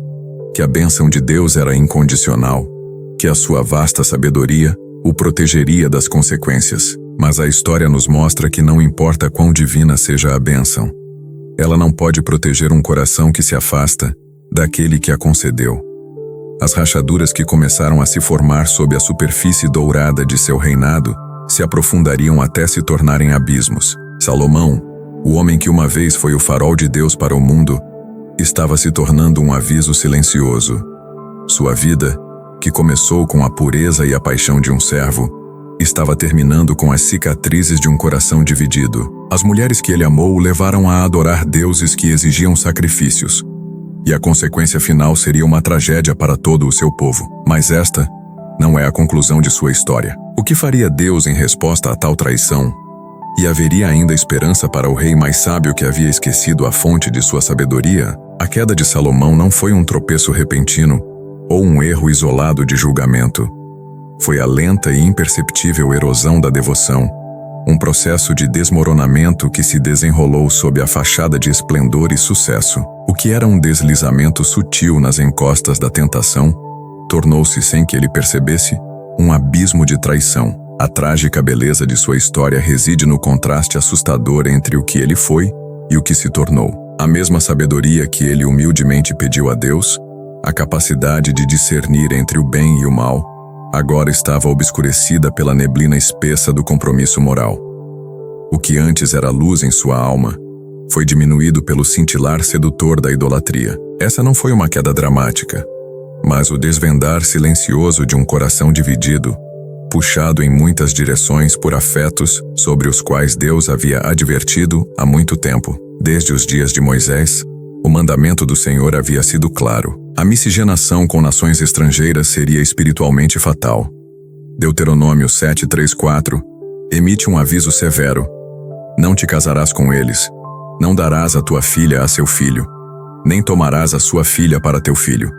que a bênção de Deus era incondicional, que a sua vasta sabedoria o protegeria das consequências. Mas a história nos mostra que não importa quão divina seja a bênção, ela não pode proteger um coração que se afasta daquele que a concedeu. As rachaduras que começaram a se formar sob a superfície dourada de seu reinado se aprofundariam até se tornarem abismos. Salomão, o homem que uma vez foi o farol de Deus para o mundo, estava se tornando um aviso silencioso. Sua vida, que começou com a pureza e a paixão de um servo, estava terminando com as cicatrizes de um coração dividido. As mulheres que ele amou o levaram a adorar deuses que exigiam sacrifícios, e a consequência final seria uma tragédia para todo o seu povo. Mas esta não é a conclusão de sua história. O que faria Deus em resposta a tal traição? E haveria ainda esperança para o rei mais sábio que havia esquecido a fonte de sua sabedoria? A queda de Salomão não foi um tropeço repentino ou um erro isolado de julgamento. Foi a lenta e imperceptível erosão da devoção, um processo de desmoronamento que se desenrolou sob a fachada de esplendor e sucesso. O que era um deslizamento sutil nas encostas da tentação, tornou-se, sem que ele percebesse, um abismo de traição. A trágica beleza de sua história reside no contraste assustador entre o que ele foi e o que se tornou. A mesma sabedoria que ele humildemente pediu a Deus, a capacidade de discernir entre o bem e o mal, agora estava obscurecida pela neblina espessa do compromisso moral. O que antes era luz em sua alma, foi diminuído pelo cintilar sedutor da idolatria. Essa não foi uma queda dramática, mas o desvendar silencioso de um coração dividido, puxado em muitas direções por afetos sobre os quais Deus havia advertido há muito tempo. Desde os dias de Moisés, o mandamento do Senhor havia sido claro. A miscigenação com nações estrangeiras seria espiritualmente fatal. Deuteronômio 7:3-4 emite um aviso severo: não te casarás com eles, não darás a tua filha a seu filho, nem tomarás a sua filha para teu filho,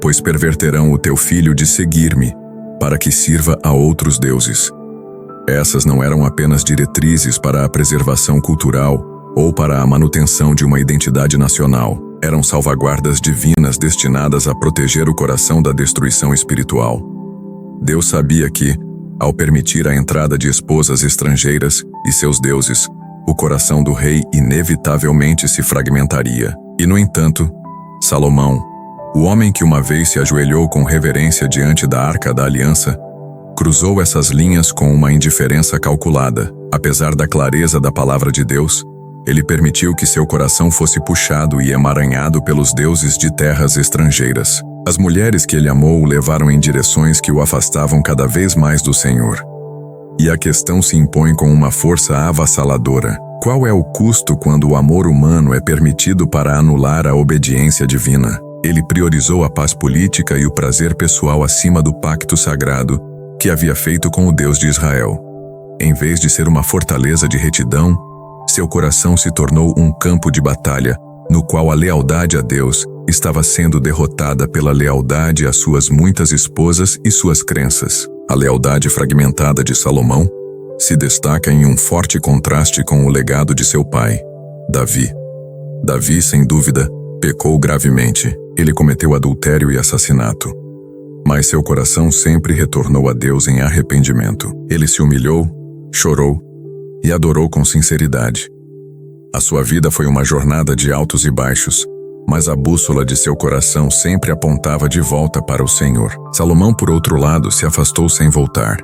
pois perverterão o teu filho de seguir-me, para que sirva a outros deuses. Essas não eram apenas diretrizes para a preservação cultural ou para a manutenção de uma identidade nacional. Eram salvaguardas divinas destinadas a proteger o coração da destruição espiritual. Deus sabia que, ao permitir a entrada de esposas estrangeiras e seus deuses, o coração do rei inevitavelmente se fragmentaria. E, no entanto, Salomão, o homem que uma vez se ajoelhou com reverência diante da Arca da Aliança, cruzou essas linhas com uma indiferença calculada. Apesar da clareza da palavra de Deus, ele permitiu que seu coração fosse puxado e emaranhado pelos deuses de terras estrangeiras. As mulheres que ele amou o levaram em direções que o afastavam cada vez mais do Senhor. E a questão se impõe com uma força avassaladora: qual é o custo quando o amor humano é permitido para anular a obediência divina? Ele priorizou a paz política e o prazer pessoal acima do pacto sagrado que havia feito com o Deus de Israel. Em vez de ser uma fortaleza de retidão, seu coração se tornou um campo de batalha, no qual a lealdade a Deus estava sendo derrotada pela lealdade às suas muitas esposas e suas crenças. A lealdade fragmentada de Salomão se destaca em um forte contraste com o legado de seu pai, Davi. Davi, sem dúvida, pecou gravemente. Ele cometeu adultério e assassinato. Mas seu coração sempre retornou a Deus em arrependimento. Ele se humilhou, chorou e adorou com sinceridade. A sua vida foi uma jornada de altos e baixos, mas a bússola de seu coração sempre apontava de volta para o Senhor. Salomão, por outro lado, se afastou sem voltar.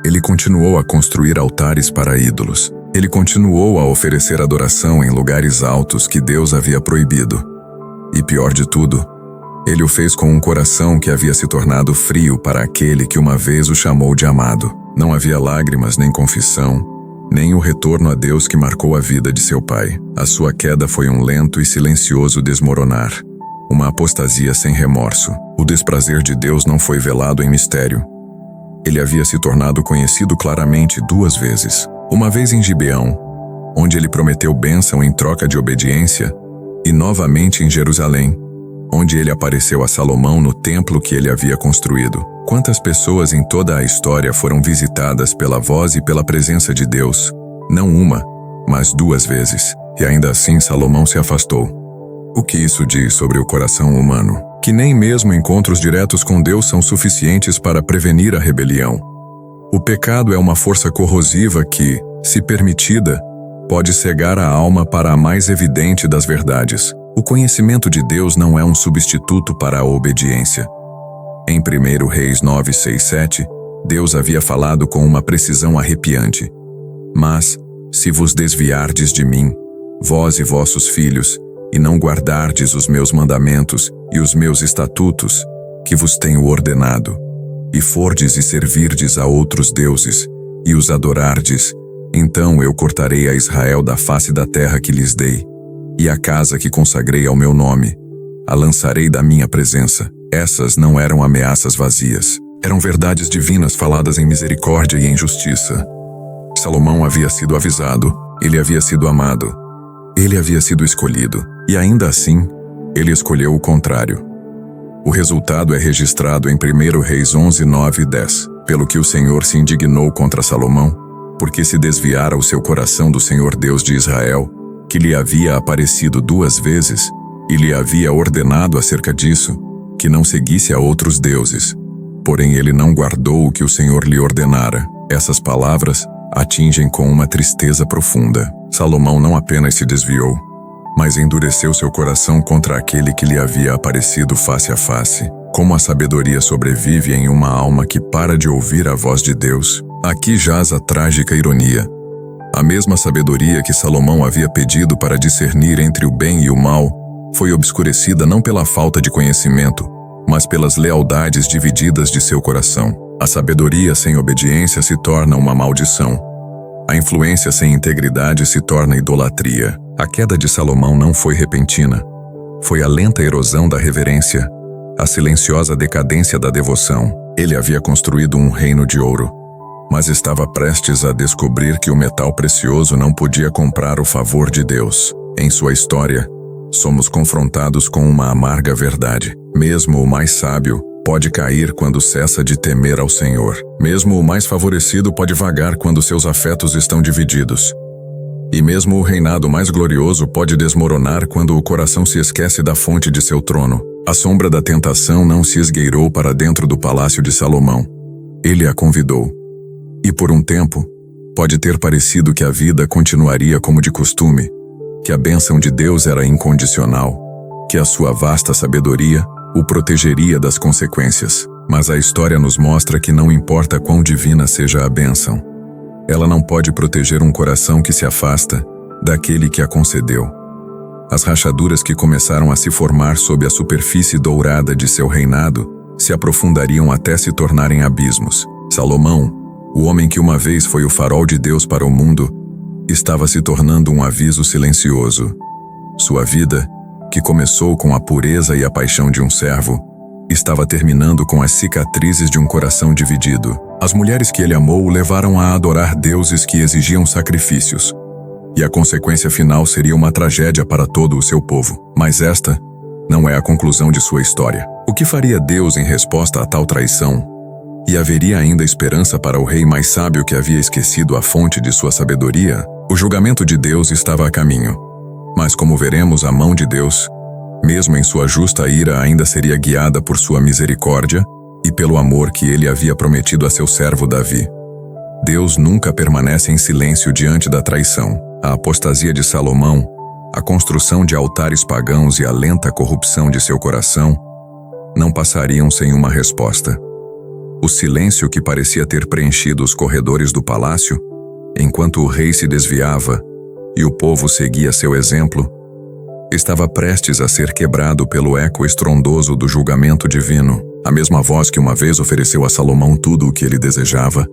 Ele continuou a construir altares para ídolos. Ele continuou a oferecer adoração em lugares altos que Deus havia proibido. E pior de tudo, ele o fez com um coração que havia se tornado frio para aquele que uma vez o chamou de amado. Não havia lágrimas nem confissão, nem o retorno a Deus que marcou a vida de seu pai. A sua queda foi um lento e silencioso desmoronar, uma apostasia sem remorso. O desprazer de Deus não foi velado em mistério. Ele havia se tornado conhecido claramente 2 vezes. Uma vez em Gibeão, onde ele prometeu bênção em troca de obediência, e novamente em Jerusalém, onde ele apareceu a Salomão no templo que ele havia construído. Quantas pessoas em toda a história foram visitadas pela voz e pela presença de Deus? Não uma, mas 2 vezes. E ainda assim Salomão se afastou. O que isso diz sobre o coração humano? Que nem mesmo encontros diretos com Deus são suficientes para prevenir a rebelião. O pecado é uma força corrosiva que, se permitida, pode cegar a alma para a mais evidente das verdades. O conhecimento de Deus não é um substituto para a obediência. Em 1 Reis 9, 6, 7, Deus havia falado com uma precisão arrepiante. Mas, se vos desviardes de mim, vós e vossos filhos, e não guardardes os meus mandamentos e os meus estatutos, que vos tenho ordenado, e fordes e servirdes a outros deuses, e os adorardes, então eu cortarei a Israel da face da terra que lhes dei, e a casa que consagrei ao meu nome, a lançarei da minha presença. Essas não eram ameaças vazias, eram verdades divinas faladas em misericórdia e em justiça. Salomão havia sido avisado, ele havia sido amado, ele havia sido escolhido, e ainda assim, ele escolheu o contrário. O resultado é registrado em 1 Reis 11, 9 e 10. Pelo que o Senhor se indignou contra Salomão, porque se desviara o seu coração do Senhor Deus de Israel, que lhe havia aparecido 2 vezes, e lhe havia ordenado acerca disso, que não seguisse a outros deuses. Porém ele não guardou o que o Senhor lhe ordenara. Essas palavras atingem com uma tristeza profunda. Salomão não apenas se desviou, mas endureceu seu coração contra aquele que lhe havia aparecido face a face. Como a sabedoria sobrevive em uma alma que para de ouvir a voz de Deus? Aqui jaz a trágica ironia. A mesma sabedoria que Salomão havia pedido para discernir entre o bem e o mal, foi obscurecida não pela falta de conhecimento, mas pelas lealdades divididas de seu coração. A sabedoria sem obediência se torna uma maldição. A influência sem integridade se torna idolatria. A queda de Salomão não foi repentina. Foi a lenta erosão da reverência, a silenciosa decadência da devoção. Ele havia construído um reino de ouro, mas estava prestes a descobrir que o metal precioso não podia comprar o favor de Deus. Em sua história, somos confrontados com uma amarga verdade. Mesmo o mais sábio pode cair quando cessa de temer ao Senhor. Mesmo o mais favorecido pode vagar quando seus afetos estão divididos. E mesmo o reinado mais glorioso pode desmoronar quando o coração se esquece da fonte de seu trono. A sombra da tentação não se esgueirou para dentro do palácio de Salomão. Ele a convidou. E por um tempo, pode ter parecido que a vida continuaria como de costume, que a bênção de Deus era incondicional, que a sua vasta sabedoria o protegeria das consequências. Mas a história nos mostra que não importa quão divina seja a bênção, ela não pode proteger um coração que se afasta daquele que a concedeu. As rachaduras que começaram a se formar sob a superfície dourada de seu reinado se aprofundariam até se tornarem abismos. Salomão, o homem que uma vez foi o farol de Deus para o mundo, estava se tornando um aviso silencioso. Sua vida, que começou com a pureza e a paixão de um servo, estava terminando com as cicatrizes de um coração dividido. As mulheres que ele amou o levaram a adorar deuses que exigiam sacrifícios, e a consequência final seria uma tragédia para todo o seu povo. Mas esta não é a conclusão de sua história. O que faria Deus em resposta a tal traição? E haveria ainda esperança para o rei mais sábio que havia esquecido a fonte de sua sabedoria? O julgamento de Deus estava a caminho. Mas como veremos, a mão de Deus, mesmo em sua justa ira, ainda seria guiada por sua misericórdia e pelo amor que ele havia prometido a seu servo Davi. Deus nunca permanece em silêncio diante da traição. A apostasia de Salomão, a construção de altares pagãos e a lenta corrupção de seu coração não passariam sem uma resposta. O silêncio que parecia ter preenchido os corredores do palácio, enquanto o rei se desviava e o povo seguia seu exemplo, estava prestes a ser quebrado pelo eco estrondoso do julgamento divino. A mesma voz que uma vez ofereceu a Salomão tudo o que ele desejava,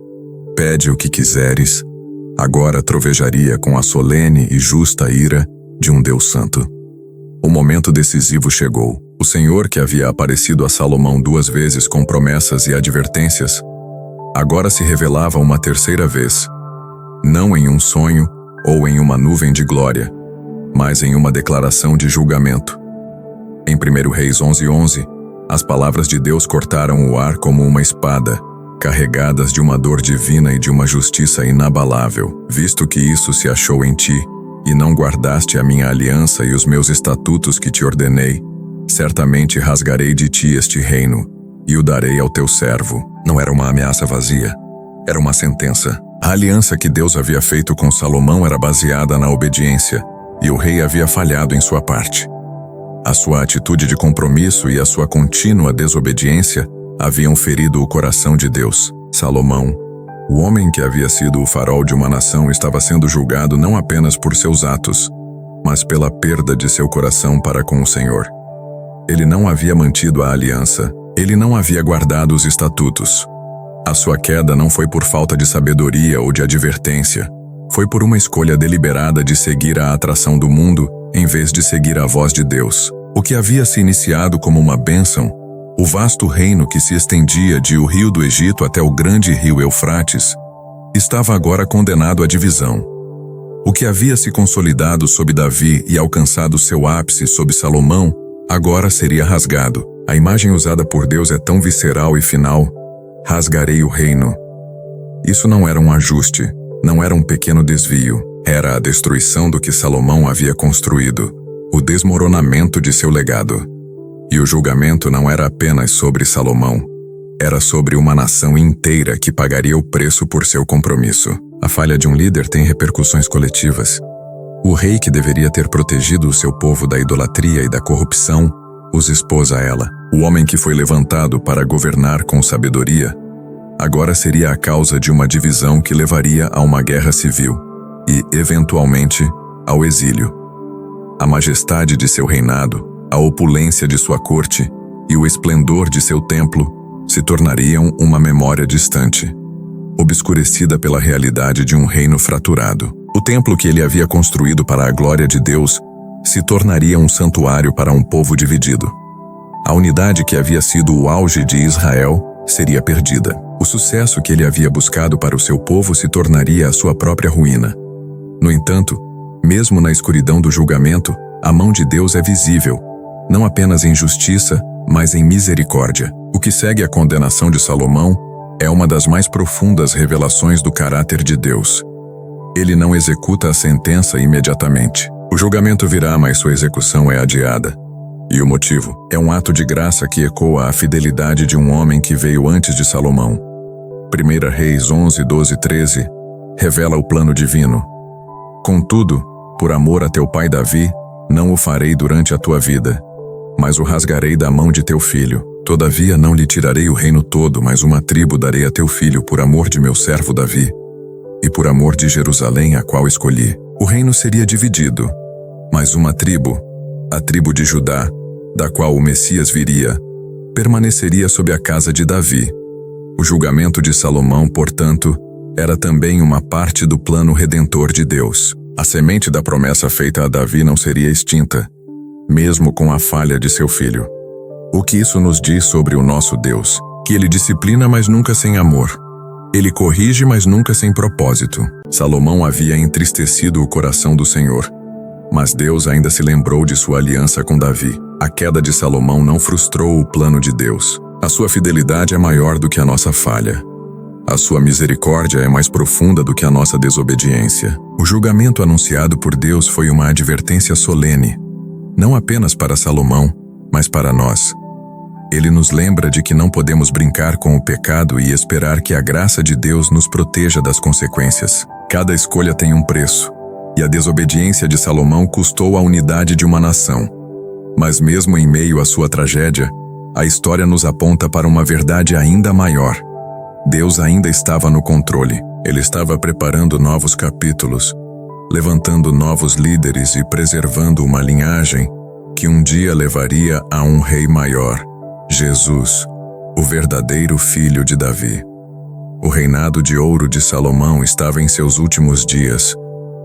pede o que quiseres, agora trovejaria com a solene e justa ira de um Deus santo. O momento decisivo chegou. O Senhor, que havia aparecido a Salomão 2 vezes com promessas e advertências, agora se revelava uma terceira vez, não em um sonho ou em uma nuvem de glória, mas em uma declaração de julgamento. Em 1 Reis 11:11, as palavras de Deus cortaram o ar como uma espada, carregadas de uma dor divina e de uma justiça inabalável. Visto que isso se achou em ti, e não guardaste a minha aliança e os meus estatutos que te ordenei, certamente rasgarei de ti este reino, e o darei ao teu servo. Não era uma ameaça vazia, era uma sentença. A aliança que Deus havia feito com Salomão era baseada na obediência, e o rei havia falhado em sua parte. A sua atitude de compromisso e a sua contínua desobediência haviam ferido o coração de Deus. Salomão, o homem que havia sido o farol de uma nação, estava sendo julgado não apenas por seus atos, mas pela perda de seu coração para com o Senhor. Ele não havia mantido a aliança, ele não havia guardado os estatutos. A sua queda não foi por falta de sabedoria ou de advertência, foi por uma escolha deliberada de seguir a atração do mundo em vez de seguir a voz de Deus. O que havia se iniciado como uma bênção, o vasto reino que se estendia de o rio do Egito até o grande rio Eufrates, estava agora condenado à divisão. O que havia se consolidado sob Davi e alcançado seu ápice sob Salomão, agora seria rasgado. A imagem usada por Deus é tão visceral e final: rasgarei o reino. Isso não era um ajuste, não era um pequeno desvio, era a destruição do que Salomão havia construído, o desmoronamento de seu legado. E o julgamento não era apenas sobre Salomão, era sobre uma nação inteira que pagaria o preço por seu compromisso. A falha de um líder tem repercussões coletivas. O rei que deveria ter protegido o seu povo da idolatria e da corrupção, os expôs a ela. O homem que foi levantado para governar com sabedoria, agora seria a causa de uma divisão que levaria a uma guerra civil e, eventualmente, ao exílio. A majestade de seu reinado, a opulência de sua corte e o esplendor de seu templo se tornariam uma memória distante, obscurecida pela realidade de um reino fraturado. O templo que ele havia construído para a glória de Deus se tornaria um santuário para um povo dividido. A unidade que havia sido o auge de Israel seria perdida. O sucesso que ele havia buscado para o seu povo se tornaria a sua própria ruína. No entanto, mesmo na escuridão do julgamento, a mão de Deus é visível, não apenas em justiça, mas em misericórdia. O que segue a condenação de Salomão é uma das mais profundas revelações do caráter de Deus. Ele não executa a sentença imediatamente. O julgamento virá, mas sua execução é adiada. E o motivo é um ato de graça que ecoa a fidelidade de um homem que veio antes de Salomão. 1 Reis 11, 12 e 13 revela o plano divino. Contudo, por amor a teu pai Davi, não o farei durante a tua vida, mas o rasgarei da mão de teu filho. Todavia não lhe tirarei o reino todo, mas uma tribo darei a teu filho por amor de meu servo Davi, e por amor de Jerusalém, a qual escolhi. O reino seria dividido, mas uma tribo, a tribo de Judá, da qual o Messias viria, permaneceria sob a casa de Davi. O julgamento de Salomão, portanto, era também uma parte do plano redentor de Deus. A semente da promessa feita a Davi não seria extinta, mesmo com a falha de seu filho. O que isso nos diz sobre o nosso Deus? Que ele disciplina, mas nunca sem amor. Ele corrige, mas nunca sem propósito. Salomão havia entristecido o coração do Senhor, mas Deus ainda se lembrou de sua aliança com Davi. A queda de Salomão não frustrou o plano de Deus. A sua fidelidade é maior do que a nossa falha. A sua misericórdia é mais profunda do que a nossa desobediência. O julgamento anunciado por Deus foi uma advertência solene, não apenas para Salomão, mas para nós. Ele nos lembra de que não podemos brincar com o pecado e esperar que a graça de Deus nos proteja das consequências. Cada escolha tem um preço, e a desobediência de Salomão custou a unidade de uma nação. Mas mesmo em meio à sua tragédia, a história nos aponta para uma verdade ainda maior. Deus ainda estava no controle. Ele estava preparando novos capítulos, levantando novos líderes e preservando uma linhagem que um dia levaria a um rei maior, Jesus, o verdadeiro filho de Davi. O reinado de ouro de Salomão estava em seus últimos dias,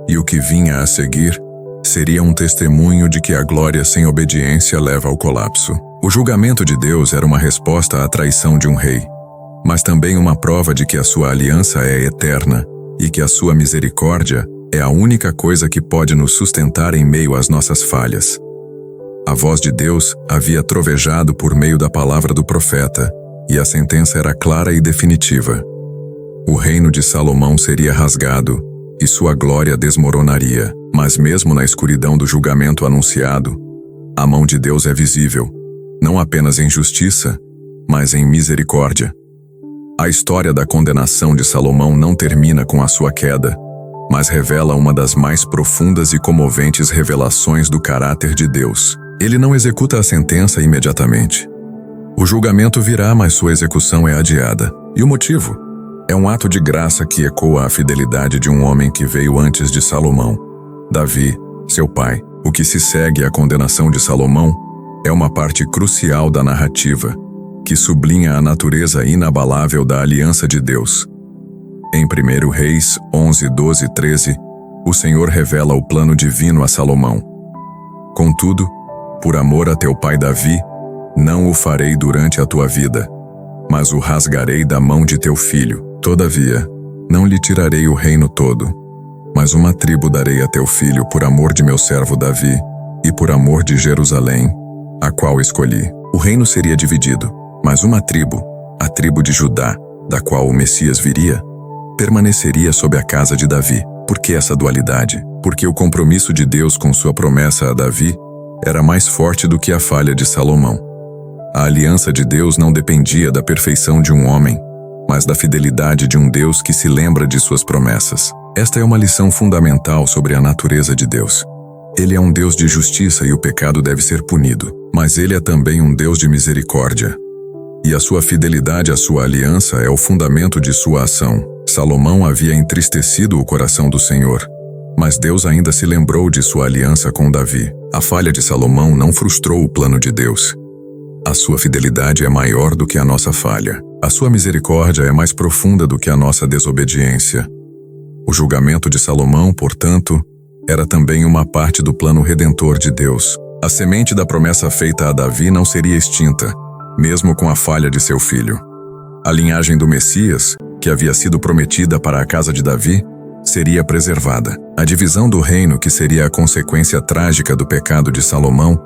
e o que vinha a seguir seria um testemunho de que a glória sem obediência leva ao colapso. O julgamento de Deus era uma resposta à traição de um rei, mas também uma prova de que a sua aliança é eterna e que a sua misericórdia é a única coisa que pode nos sustentar em meio às nossas falhas. A voz de Deus havia trovejado por meio da palavra do profeta, e a sentença era clara e definitiva. O reino de Salomão seria rasgado, e sua glória desmoronaria, mas mesmo na escuridão do julgamento anunciado, a mão de Deus é visível, não apenas em justiça, mas em misericórdia. A história da condenação de Salomão não termina com a sua queda, mas revela uma das mais profundas e comoventes revelações do caráter de Deus. Ele não executa a sentença imediatamente. O julgamento virá, mas sua execução é adiada. E o motivo? É um ato de graça que ecoa a fidelidade de um homem que veio antes de Salomão, Davi, seu pai. O que se segue à condenação de Salomão é uma parte crucial da narrativa, que sublinha a natureza inabalável da aliança de Deus. Em 1 Reis 11, 12 e 13, o Senhor revela o plano divino a Salomão. Contudo, por amor a teu pai Davi, não o farei durante a tua vida, mas o rasgarei da mão de teu filho. Todavia, não lhe tirarei o reino todo, mas uma tribo darei a teu filho por amor de meu servo Davi e por amor de Jerusalém, a qual escolhi. O reino seria dividido, mas uma tribo, a tribo de Judá, da qual o Messias viria, permaneceria sob a casa de Davi. Por que essa dualidade? Porque o compromisso de Deus com sua promessa a Davi era mais forte do que a falha de Salomão. A aliança de Deus não dependia da perfeição de um homem, mas da fidelidade de um Deus que se lembra de suas promessas. Esta é uma lição fundamental sobre a natureza de Deus. Ele é um Deus de justiça e o pecado deve ser punido, mas ele é também um Deus de misericórdia. E a sua fidelidade à sua aliança é o fundamento de sua ação. Salomão havia entristecido o coração do Senhor, mas Deus ainda se lembrou de sua aliança com Davi. A falha de Salomão não frustrou o plano de Deus. A sua fidelidade é maior do que a nossa falha. A sua misericórdia é mais profunda do que a nossa desobediência. O julgamento de Salomão, portanto, era também uma parte do plano redentor de Deus. A semente da promessa feita a Davi não seria extinta, mesmo com a falha de seu filho. A linhagem do Messias, que havia sido prometida para a casa de Davi, seria preservada. A divisão do reino, que seria a consequência trágica do pecado de Salomão,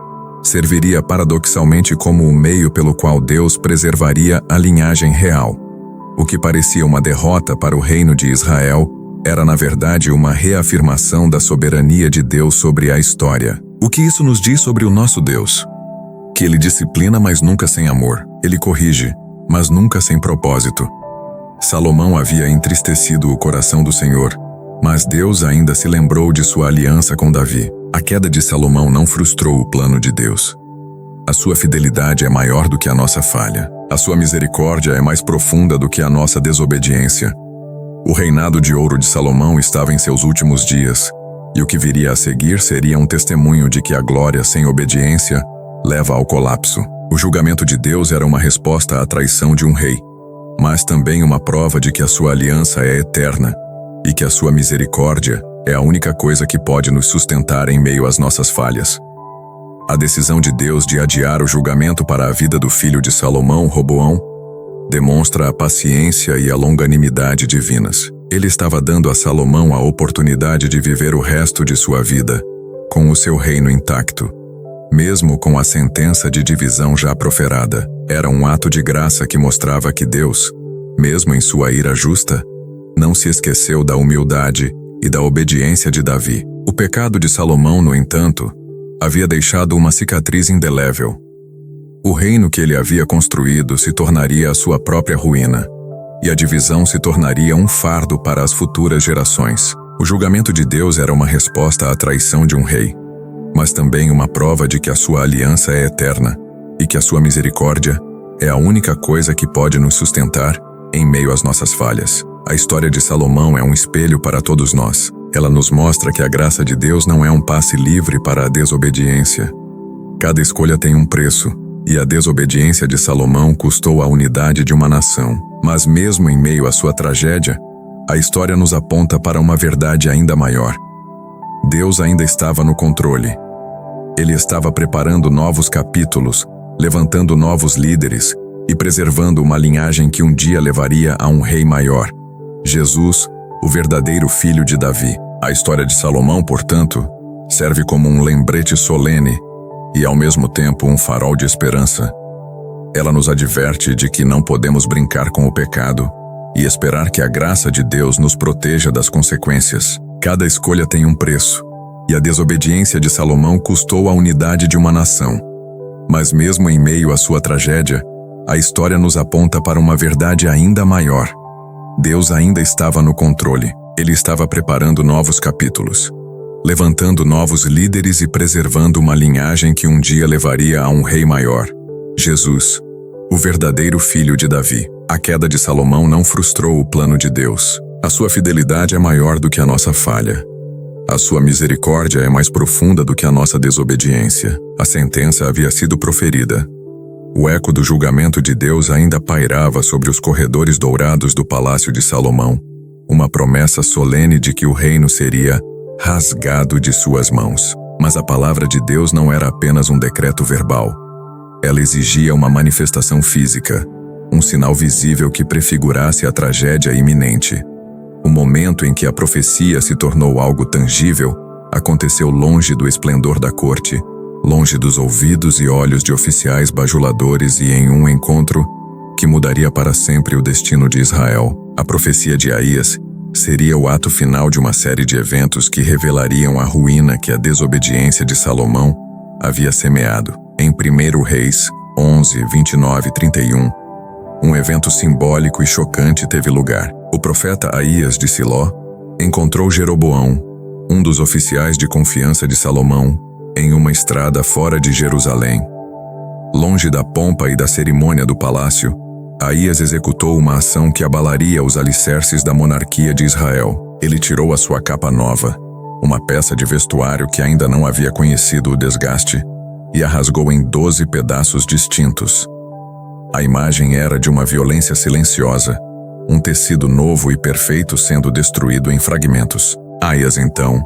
serviria paradoxalmente como o meio pelo qual Deus preservaria a linhagem real. O que parecia uma derrota para o reino de Israel era, na verdade, uma reafirmação da soberania de Deus sobre a história. O que isso nos diz sobre o nosso Deus? Que ele disciplina, mas nunca sem amor. Ele corrige, mas nunca sem propósito. Salomão havia entristecido o coração do Senhor, mas Deus ainda se lembrou de sua aliança com Davi. A queda de Salomão não frustrou o plano de Deus. A sua fidelidade é maior do que a nossa falha. A sua misericórdia é mais profunda do que a nossa desobediência. O reinado de ouro de Salomão estava em seus últimos dias, e o que viria a seguir seria um testemunho de que a glória sem obediência leva ao colapso. O julgamento de Deus era uma resposta à traição de um rei, mas também uma prova de que a sua aliança é eterna e que a sua misericórdia é a única coisa que pode nos sustentar em meio às nossas falhas. A decisão de Deus de adiar o julgamento para a vida do filho de Salomão, Roboão, demonstra a paciência e a longanimidade divinas. Ele estava dando a Salomão a oportunidade de viver o resto de sua vida com o seu reino intacto. Mesmo com a sentença de divisão já proferada, era um ato de graça que mostrava que Deus, mesmo em sua ira justa, não se esqueceu da humildade e da obediência de Davi. O pecado de Salomão, no entanto, havia deixado uma cicatriz indelével. O reino que ele havia construído se tornaria a sua própria ruína, e a divisão se tornaria um fardo para as futuras gerações. O julgamento de Deus era uma resposta à traição de um rei, mas também uma prova de que a sua aliança é eterna e que a sua misericórdia é a única coisa que pode nos sustentar em meio às nossas falhas. A história de Salomão é um espelho para todos nós. Ela nos mostra que a graça de Deus não é um passe livre para a desobediência. Cada escolha tem um preço, e a desobediência de Salomão custou a unidade de uma nação. Mas mesmo em meio à sua tragédia, a história nos aponta para uma verdade ainda maior. Deus ainda estava no controle. Ele estava preparando novos capítulos, levantando novos líderes e preservando uma linhagem que um dia levaria a um rei maior. Jesus, o verdadeiro filho de Davi. A história de Salomão, portanto, serve como um lembrete solene e, ao mesmo tempo, um farol de esperança. Ela nos adverte de que não podemos brincar com o pecado e esperar que a graça de Deus nos proteja das consequências. Cada escolha tem um preço, e a desobediência de Salomão custou a unidade de uma nação. Mas mesmo em meio à sua tragédia, a história nos aponta para uma verdade ainda maior. Deus ainda estava no controle. Ele estava preparando novos capítulos, levantando novos líderes e preservando uma linhagem que um dia levaria a um rei maior. Jesus, o verdadeiro filho de Davi. A queda de Salomão não frustrou o plano de Deus. A sua fidelidade é maior do que a nossa falha. A sua misericórdia é mais profunda do que a nossa desobediência. A sentença havia sido proferida. O eco do julgamento de Deus ainda pairava sobre os corredores dourados do palácio de Salomão, uma promessa solene de que o reino seria rasgado de suas mãos. Mas a palavra de Deus não era apenas um decreto verbal. Ela exigia uma manifestação física, um sinal visível que prefigurasse a tragédia iminente. O momento em que a profecia se tornou algo tangível aconteceu longe do esplendor da corte, longe dos ouvidos e olhos de oficiais bajuladores e em um encontro que mudaria para sempre o destino de Israel. A profecia de Aías seria o ato final de uma série de eventos que revelariam a ruína que a desobediência de Salomão havia semeado. Em 1 Reis 11, 29 e 31, um evento simbólico e chocante teve lugar. O profeta Aías de Siló encontrou Jeroboão, um dos oficiais de confiança de Salomão, em uma estrada fora de Jerusalém. Longe da pompa e da cerimônia do palácio, Aías executou uma ação que abalaria os alicerces da monarquia de Israel. Ele tirou a sua capa nova, uma peça de vestuário que ainda não havia conhecido o desgaste, e a rasgou em 12 pedaços distintos. A imagem era de uma violência silenciosa, um tecido novo e perfeito sendo destruído em fragmentos. Aías, então,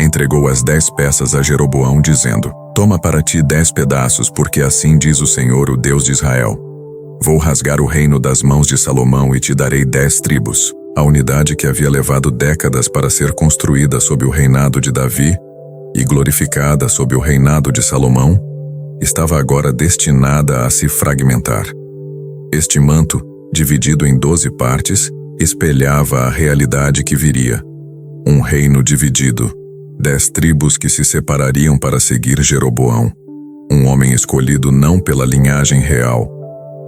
entregou as 10 peças a Jeroboão, dizendo: "Toma para ti 10 pedaços, porque assim diz o Senhor, o Deus de Israel. Vou rasgar o reino das mãos de Salomão e te darei 10 tribos." A unidade que havia levado décadas para ser construída sob o reinado de Davi e glorificada sob o reinado de Salomão, estava agora destinada a se fragmentar. Este manto, dividido em 12 partes, espelhava a realidade que viria. Um reino dividido, 10 tribos que se separariam para seguir Jeroboão, um homem escolhido não pela linhagem real,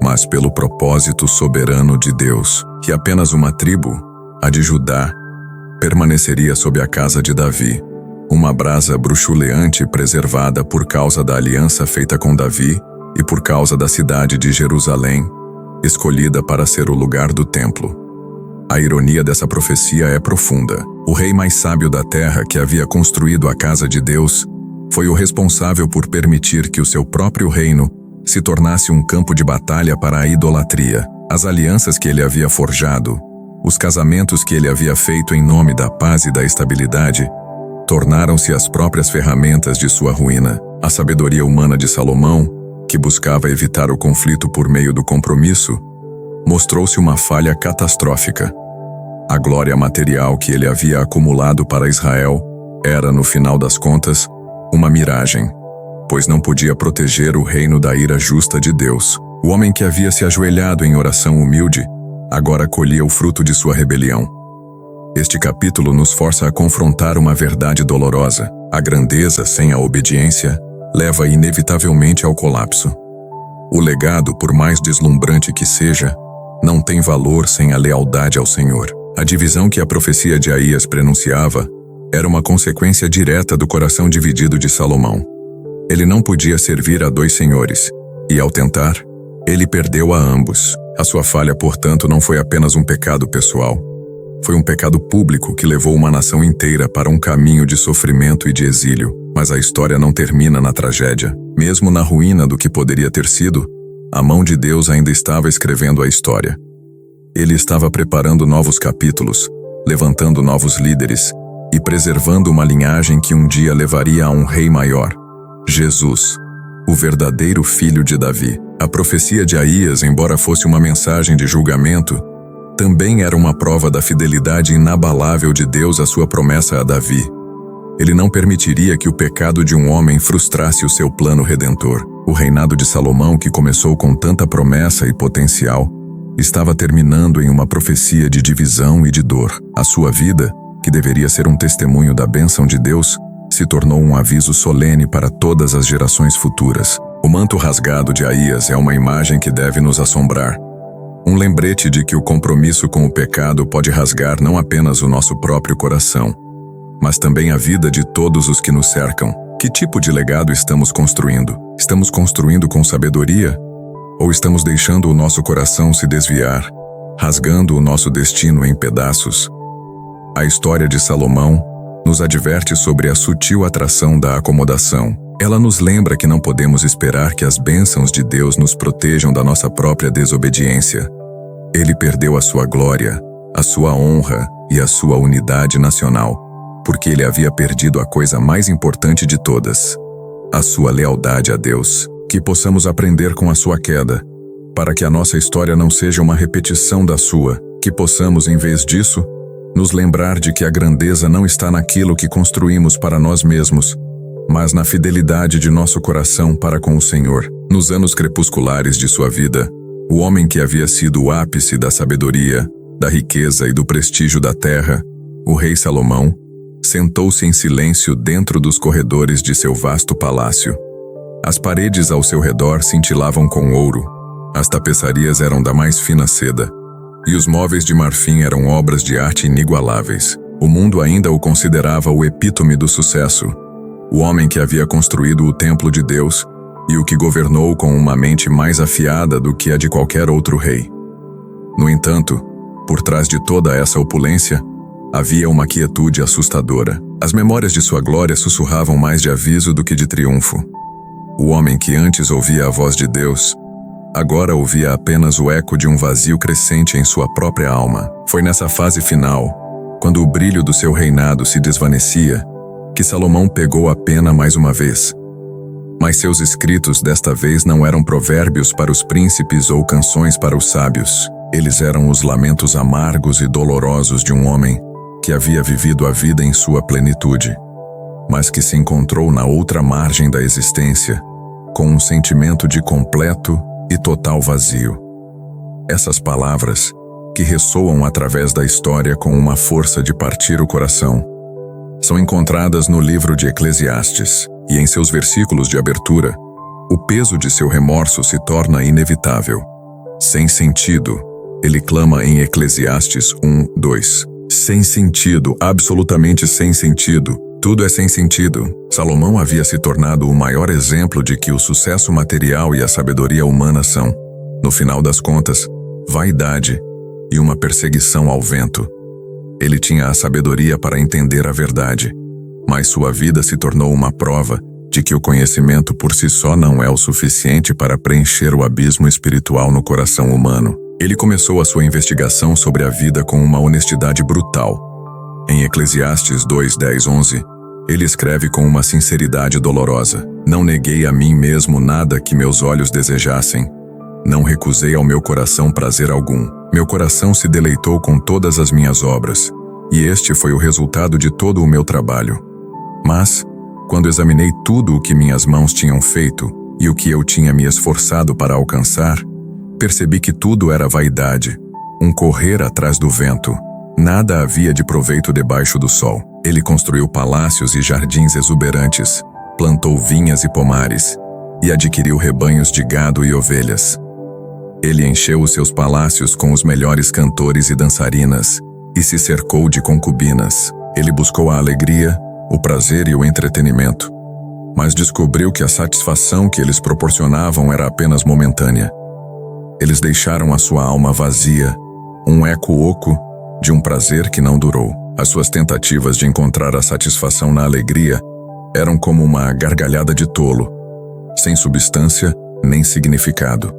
mas pelo propósito soberano de Deus. E apenas uma tribo, a de Judá, permaneceria sob a casa de Davi, uma brasa bruxuleante preservada por causa da aliança feita com Davi e por causa da cidade de Jerusalém, escolhida para ser o lugar do templo. A ironia dessa profecia é profunda. O rei mais sábio da terra, que havia construído a casa de Deus, foi o responsável por permitir que o seu próprio reino se tornasse um campo de batalha para a idolatria. As alianças que ele havia forjado, os casamentos que ele havia feito em nome da paz e da estabilidade, tornaram-se as próprias ferramentas de sua ruína. A sabedoria humana de Salomão, que buscava evitar o conflito por meio do compromisso, mostrou-se uma falha catastrófica. A glória material que ele havia acumulado para Israel era, no final das contas, uma miragem, pois não podia proteger o reino da ira justa de Deus. O homem que havia se ajoelhado em oração humilde, agora colhia o fruto de sua rebelião. Este capítulo nos força a confrontar uma verdade dolorosa. A grandeza sem a obediência leva inevitavelmente ao colapso. O legado, por mais deslumbrante que seja, não tem valor sem a lealdade ao Senhor. A divisão que a profecia de Aías prenunciava era uma consequência direta do coração dividido de Salomão. Ele não podia servir a 2 senhores, e ao tentar, ele perdeu a ambos. A sua falha, portanto, não foi apenas um pecado pessoal. Foi um pecado público que levou uma nação inteira para um caminho de sofrimento e de exílio. Mas a história não termina na tragédia. Mesmo na ruína do que poderia ter sido, a mão de Deus ainda estava escrevendo a história. Ele estava preparando novos capítulos, levantando novos líderes e preservando uma linhagem que um dia levaria a um rei maior, Jesus, o verdadeiro filho de Davi. A profecia de Aías, embora fosse uma mensagem de julgamento, também era uma prova da fidelidade inabalável de Deus à sua promessa a Davi. Ele não permitiria que o pecado de um homem frustrasse o seu plano redentor. O reinado de Salomão, que começou com tanta promessa e potencial, estava terminando em uma profecia de divisão e de dor. A sua vida, que deveria ser um testemunho da bênção de Deus, se tornou um aviso solene para todas as gerações futuras. O manto rasgado de Aías é uma imagem que deve nos assombrar. Um lembrete de que o compromisso com o pecado pode rasgar não apenas o nosso próprio coração, mas também a vida de todos os que nos cercam. Que tipo de legado estamos construindo? Estamos construindo com sabedoria? Ou estamos deixando o nosso coração se desviar, rasgando o nosso destino em pedaços? A história de Salomão nos adverte sobre a sutil atração da acomodação. Ela nos lembra que não podemos esperar que as bênçãos de Deus nos protejam da nossa própria desobediência. Ele perdeu a sua glória, a sua honra e a sua unidade nacional, porque ele havia perdido a coisa mais importante de todas, a sua lealdade a Deus. Que possamos aprender com a sua queda, para que a nossa história não seja uma repetição da sua. Que possamos, em vez disso, nos lembrar de que a grandeza não está naquilo que construímos para nós mesmos, mas na fidelidade de nosso coração para com o Senhor. Nos anos crepusculares de sua vida, o homem que havia sido o ápice da sabedoria, da riqueza e do prestígio da terra, o rei Salomão, sentou-se em silêncio dentro dos corredores de seu vasto palácio. As paredes ao seu redor cintilavam com ouro, as tapeçarias eram da mais fina seda, e os móveis de marfim eram obras de arte inigualáveis. O mundo ainda o considerava o epítome do sucesso, o homem que havia construído o templo de Deus e o que governou com uma mente mais afiada do que a de qualquer outro rei. No entanto, por trás de toda essa opulência, havia uma quietude assustadora. As memórias de sua glória sussurravam mais de aviso do que de triunfo. O homem que antes ouvia a voz de Deus, agora ouvia apenas o eco de um vazio crescente em sua própria alma. Foi nessa fase final, quando o brilho do seu reinado se desvanecia, que Salomão pegou a pena mais uma vez. Mas seus escritos desta vez não eram provérbios para os príncipes ou canções para os sábios. Eles eram os lamentos amargos e dolorosos de um homem que havia vivido a vida em sua plenitude, mas que se encontrou na outra margem da existência, com um sentimento de completo e total vazio. Essas palavras, que ressoam através da história com uma força de partir o coração, são encontradas no livro de Eclesiastes, e em seus versículos de abertura, o peso de seu remorso se torna inevitável. Sem sentido, ele clama em Eclesiastes 1:2. Sem sentido, absolutamente sem sentido. Tudo é sem sentido. Salomão havia se tornado o maior exemplo de que o sucesso material e a sabedoria humana são, no final das contas, vaidade e uma perseguição ao vento. Ele tinha a sabedoria para entender a verdade, mas sua vida se tornou uma prova de que o conhecimento por si só não é o suficiente para preencher o abismo espiritual no coração humano. Ele começou a sua investigação sobre a vida com uma honestidade brutal. Em Eclesiastes 2:10-11, ele escreve com uma sinceridade dolorosa: Não neguei a mim mesmo nada que meus olhos desejassem. Não recusei ao meu coração prazer algum. Meu coração se deleitou com todas as minhas obras, e este foi o resultado de todo o meu trabalho. Mas, quando examinei tudo o que minhas mãos tinham feito e o que eu tinha me esforçado para alcançar, percebi que tudo era vaidade, um correr atrás do vento. Nada havia de proveito debaixo do sol. Ele construiu palácios e jardins exuberantes, plantou vinhas e pomares, e adquiriu rebanhos de gado e ovelhas. Ele encheu os seus palácios com os melhores cantores e dançarinas, e se cercou de concubinas. Ele buscou a alegria, o prazer e o entretenimento, mas descobriu que a satisfação que eles proporcionavam era apenas momentânea. Eles deixaram a sua alma vazia, um eco oco de um prazer que não durou. As suas tentativas de encontrar a satisfação na alegria eram como uma gargalhada de tolo, sem substância nem significado.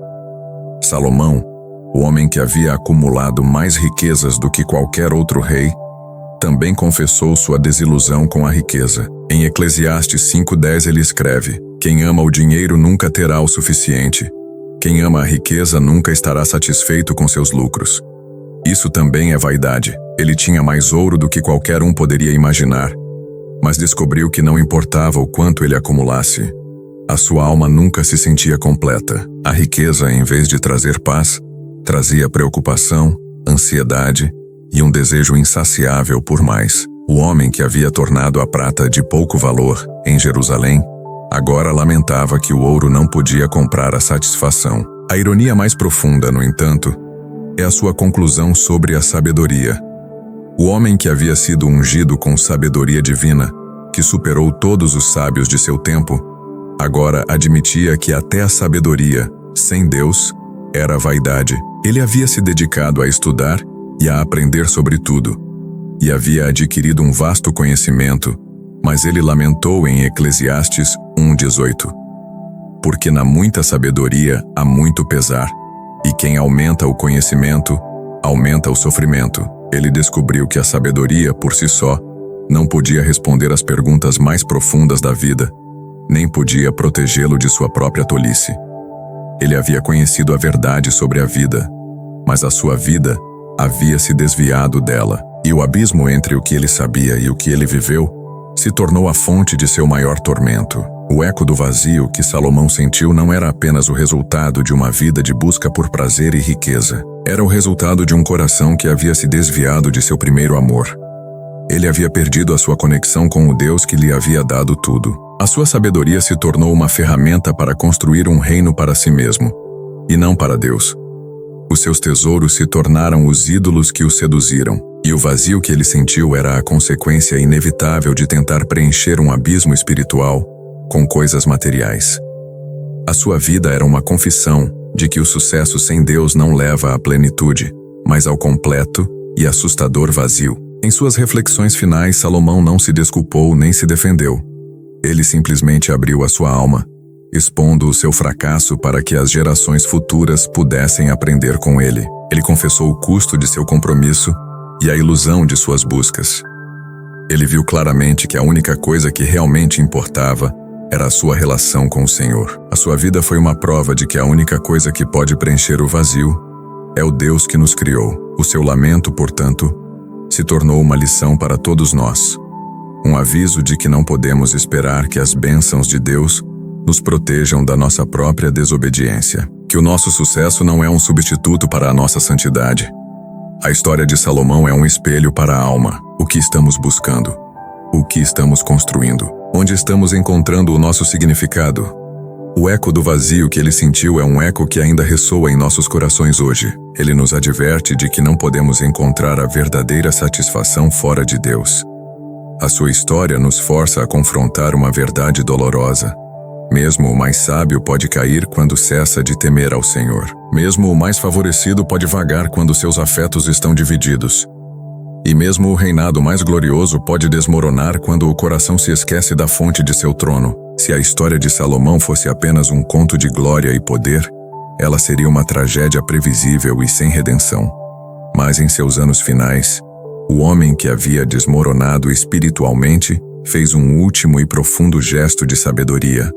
Salomão, o homem que havia acumulado mais riquezas do que qualquer outro rei, também confessou sua desilusão com a riqueza. Em Eclesiastes 5:10 ele escreve: Quem ama o dinheiro nunca terá o suficiente. Quem ama a riqueza nunca estará satisfeito com seus lucros. Isso também é vaidade. Ele tinha mais ouro do que qualquer um poderia imaginar, mas descobriu que não importava o quanto ele acumulasse. A sua alma nunca se sentia completa. A riqueza, em vez de trazer paz, trazia preocupação, ansiedade e um desejo insaciável por mais. O homem que havia tornado a prata de pouco valor em Jerusalém, agora lamentava que o ouro não podia comprar a satisfação. A ironia mais profunda, no entanto, é a sua conclusão sobre a sabedoria. O homem que havia sido ungido com sabedoria divina, que superou todos os sábios de seu tempo, agora admitia que até a sabedoria, sem Deus, era vaidade. Ele havia se dedicado a estudar e a aprender sobre tudo, e havia adquirido um vasto conhecimento, mas ele lamentou em Eclesiastes 1:18. Porque na muita sabedoria há muito pesar, e quem aumenta o conhecimento, aumenta o sofrimento. Ele descobriu que a sabedoria, por si só, não podia responder às perguntas mais profundas da vida, nem podia protegê-lo de sua própria tolice. Ele havia conhecido a verdade sobre a vida, mas a sua vida havia se desviado dela, e o abismo entre o que ele sabia e o que ele viveu se tornou a fonte de seu maior tormento. O eco do vazio que Salomão sentiu não era apenas o resultado de uma vida de busca por prazer e riqueza. Era o resultado de um coração que havia se desviado de seu primeiro amor. Ele havia perdido a sua conexão com o Deus que lhe havia dado tudo. A sua sabedoria se tornou uma ferramenta para construir um reino para si mesmo, e não para Deus. Os seus tesouros se tornaram os ídolos que o seduziram, e o vazio que ele sentiu era a consequência inevitável de tentar preencher um abismo espiritual com coisas materiais. A sua vida era uma confissão de que o sucesso sem Deus não leva à plenitude, mas ao completo e assustador vazio. Em suas reflexões finais, Salomão não se desculpou nem se defendeu. Ele simplesmente abriu a sua alma, expondo o seu fracasso para que as gerações futuras pudessem aprender com ele. Ele confessou o custo de seu compromisso e a ilusão de suas buscas. Ele viu claramente que a única coisa que realmente importava era a sua relação com o Senhor. A sua vida foi uma prova de que a única coisa que pode preencher o vazio é o Deus que nos criou. O seu lamento, portanto, se tornou uma lição para todos nós. Um aviso de que não podemos esperar que as bênçãos de Deus nos protejam da nossa própria desobediência. Que o nosso sucesso não é um substituto para a nossa santidade. A história de Salomão é um espelho para a alma. O que estamos buscando? O que estamos construindo? Onde estamos encontrando o nosso significado? O eco do vazio que ele sentiu é um eco que ainda ressoa em nossos corações hoje. Ele nos adverte de que não podemos encontrar a verdadeira satisfação fora de Deus. A sua história nos força a confrontar uma verdade dolorosa. Mesmo o mais sábio pode cair quando cessa de temer ao Senhor. Mesmo o mais favorecido pode vagar quando seus afetos estão divididos. E mesmo o reinado mais glorioso pode desmoronar quando o coração se esquece da fonte de seu trono. Se a história de Salomão fosse apenas um conto de glória e poder, ela seria uma tragédia previsível e sem redenção. Mas em seus anos finais, o homem que havia desmoronado espiritualmente fez um último e profundo gesto de sabedoria.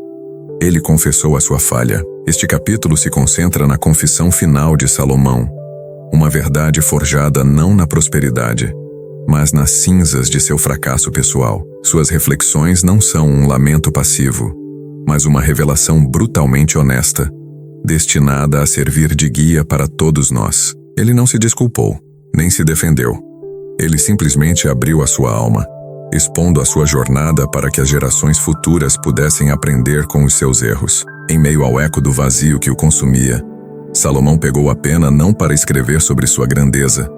Ele confessou a sua falha. Este capítulo se concentra na confissão final de Salomão, uma verdade forjada não na prosperidade, mas nas cinzas de seu fracasso pessoal. Suas reflexões não são um lamento passivo, mas uma revelação brutalmente honesta, destinada a servir de guia para todos nós. Ele não se desculpou, nem se defendeu. Ele simplesmente abriu a sua alma, expondo a sua jornada para que as gerações futuras pudessem aprender com os seus erros. Em meio ao eco do vazio que o consumia, Salomão pegou a pena não para escrever sobre sua grandeza,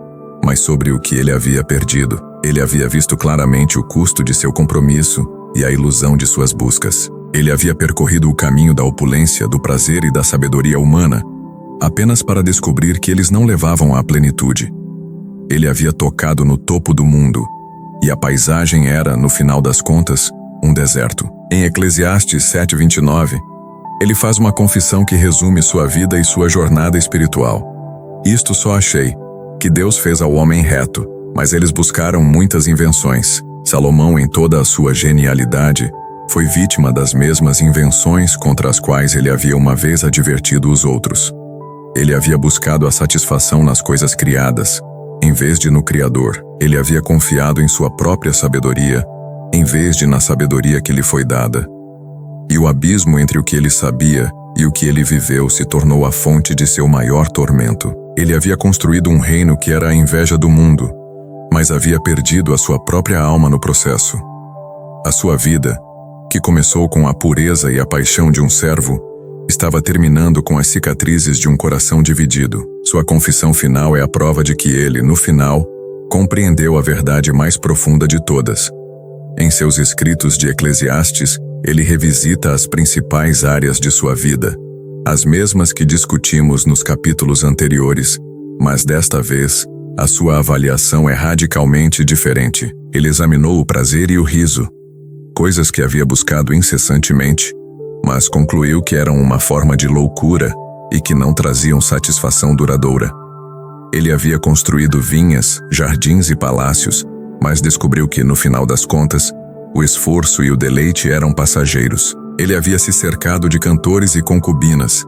mas sobre o que ele havia perdido. Ele havia visto claramente o custo de seu compromisso e a ilusão de suas buscas. Ele havia percorrido o caminho da opulência, do prazer e da sabedoria humana, apenas para descobrir que eles não levavam à plenitude. Ele havia tocado no topo do mundo, e a paisagem era, no final das contas, um deserto. Em Eclesiastes 7:29, ele faz uma confissão que resume sua vida e sua jornada espiritual. Isto só achei, que Deus fez ao homem reto, mas eles buscaram muitas invenções. Salomão, em toda a sua genialidade, Foi vítima das mesmas invenções contra as quais ele havia uma vez advertido os outros. Ele havia buscado a satisfação nas coisas criadas, em vez de no Criador. Ele havia confiado em sua própria sabedoria, em vez de na sabedoria que lhe foi dada. E o abismo entre o que ele sabia e o que ele viveu se tornou a fonte de seu maior tormento. Ele havia construído um reino que era a inveja do mundo, mas havia perdido a sua própria alma no processo. A sua vida, que começou com a pureza e a paixão de um servo, estava terminando com as cicatrizes de um coração dividido. Sua confissão final é a prova de que ele, no final, compreendeu a verdade mais profunda de todas. Em seus escritos de Eclesiastes, ele revisita as principais áreas de sua vida, as mesmas que discutimos nos capítulos anteriores, mas desta vez, a sua avaliação é radicalmente diferente. Ele examinou o prazer e o riso, coisas que havia buscado incessantemente, mas concluiu que eram uma forma de loucura e que não traziam satisfação duradoura. Ele havia construído vinhas, jardins e palácios, mas descobriu que, no final das contas, o esforço e o deleite eram passageiros. Ele havia se cercado de cantores e concubinas,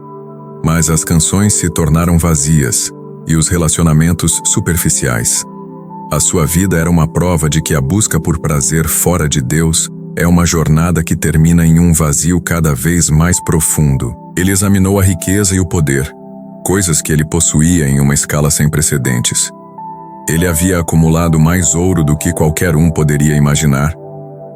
mas as canções se tornaram vazias e os relacionamentos superficiais. A sua vida era uma prova de que a busca por prazer fora de Deus é uma jornada que termina em um vazio cada vez mais profundo. Ele examinou a riqueza e o poder, coisas que ele possuía em uma escala sem precedentes. Ele havia acumulado mais ouro do que qualquer um poderia imaginar,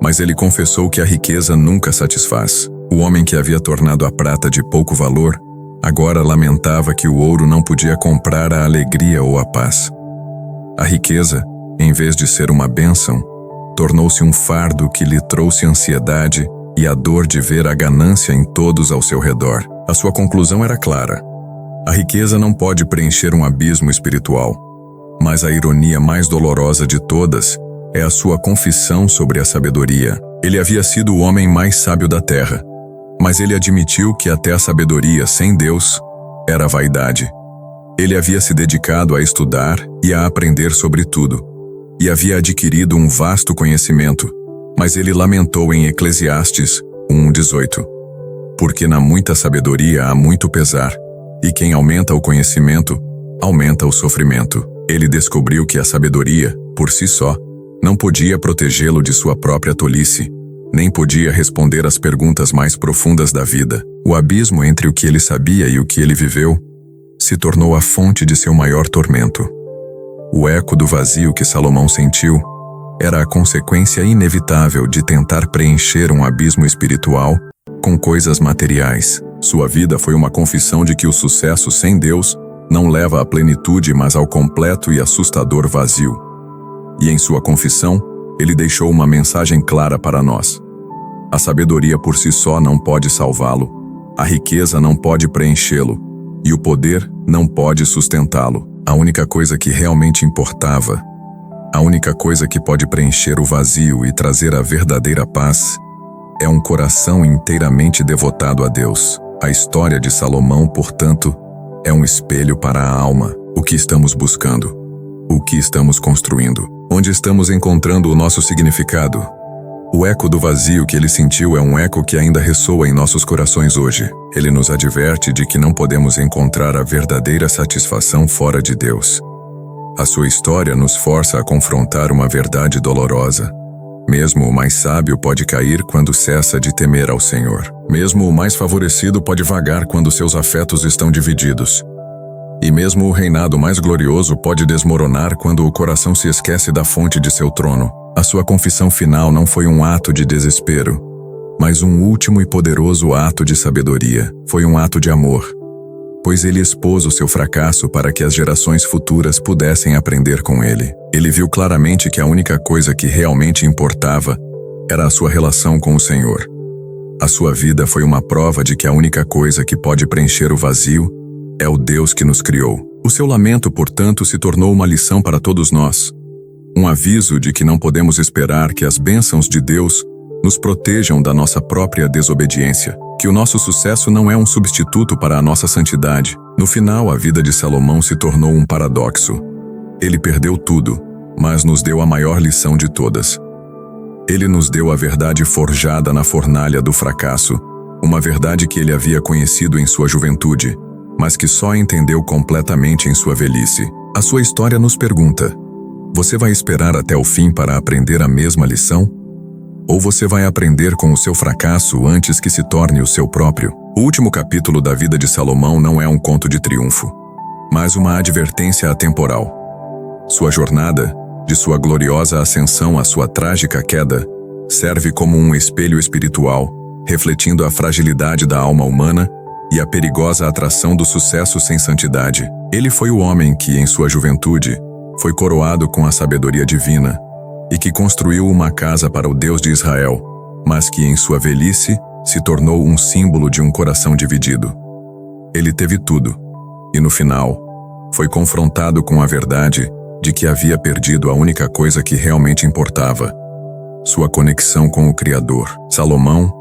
mas ele confessou que a riqueza nunca satisfaz. O homem que havia tornado a prata de pouco valor, agora lamentava que o ouro não podia comprar a alegria ou a paz. A riqueza, em vez de ser uma bênção, tornou-se um fardo que lhe trouxe ansiedade e a dor de ver a ganância em todos ao seu redor. A sua conclusão era clara. A riqueza não pode preencher um abismo espiritual, mas a ironia mais dolorosa de todas é a sua confissão sobre a sabedoria. Ele havia sido o homem mais sábio da terra, mas ele admitiu que até a sabedoria sem Deus era vaidade. Ele havia se dedicado a estudar e a aprender sobre tudo, e havia adquirido um vasto conhecimento, mas ele lamentou em Eclesiastes 1:18. Porque na muita sabedoria há muito pesar, e quem aumenta o conhecimento, aumenta o sofrimento. Ele descobriu que a sabedoria, por si só, não podia protegê-lo de sua própria tolice, nem podia responder às perguntas mais profundas da vida. O abismo entre o que ele sabia e o que ele viveu se tornou a fonte de seu maior tormento. O eco do vazio que Salomão sentiu era a consequência inevitável de tentar preencher um abismo espiritual com coisas materiais. Sua vida foi uma confissão de que o sucesso sem Deus não leva à plenitude, mas ao completo e assustador vazio. E em sua confissão, ele deixou uma mensagem clara para nós. A sabedoria por si só não pode salvá-lo, a riqueza não pode preenchê-lo, e o poder não pode sustentá-lo. A única coisa que realmente importava, a única coisa que pode preencher o vazio e trazer a verdadeira paz, é um coração inteiramente devotado a Deus. A história de Salomão, portanto, é um espelho para a alma. O que estamos buscando? O que estamos construindo? Onde estamos encontrando o nosso significado? O eco do vazio que ele sentiu é um eco que ainda ressoa em nossos corações hoje. Ele nos adverte de que não podemos encontrar a verdadeira satisfação fora de Deus. A sua história nos força a confrontar uma verdade dolorosa. Mesmo o mais sábio pode cair quando cessa de temer ao Senhor. Mesmo o mais favorecido pode vagar quando seus afetos estão divididos. E mesmo o reinado mais glorioso pode desmoronar quando o coração se esquece da fonte de seu trono. A sua confissão final não foi um ato de desespero, mas um último e poderoso ato de sabedoria. Foi um ato de amor, pois ele expôs o seu fracasso para que as gerações futuras pudessem aprender com ele. Ele viu claramente que a única coisa que realmente importava era a sua relação com o Senhor. A sua vida foi uma prova de que a única coisa que pode preencher o vazio é o Deus que nos criou. O seu lamento, portanto, se tornou uma lição para todos nós. Um aviso de que não podemos esperar que as bênçãos de Deus nos protejam da nossa própria desobediência, que o nosso sucesso não é um substituto para a nossa santidade. No final, a vida de Salomão se tornou um paradoxo. Ele perdeu tudo, mas nos deu a maior lição de todas. Ele nos deu a verdade forjada na fornalha do fracasso, uma verdade que ele havia conhecido em sua juventude, mas que só entendeu completamente em sua velhice. A sua história nos pergunta: você vai esperar até o fim para aprender a mesma lição? Ou você vai aprender com o seu fracasso antes que se torne o seu próprio? O último capítulo da vida de Salomão não é um conto de triunfo, mas uma advertência atemporal. Sua jornada, de sua gloriosa ascensão à sua trágica queda, serve como um espelho espiritual, refletindo a fragilidade da alma humana e a perigosa atração do sucesso sem santidade. Ele foi o homem que, em sua juventude, foi coroado com a sabedoria divina e que construiu uma casa para o Deus de Israel, mas que, em sua velhice, se tornou um símbolo de um coração dividido. Ele teve tudo, e no final, foi confrontado com a verdade de que havia perdido a única coisa que realmente importava: sua conexão com o Criador. Salomão,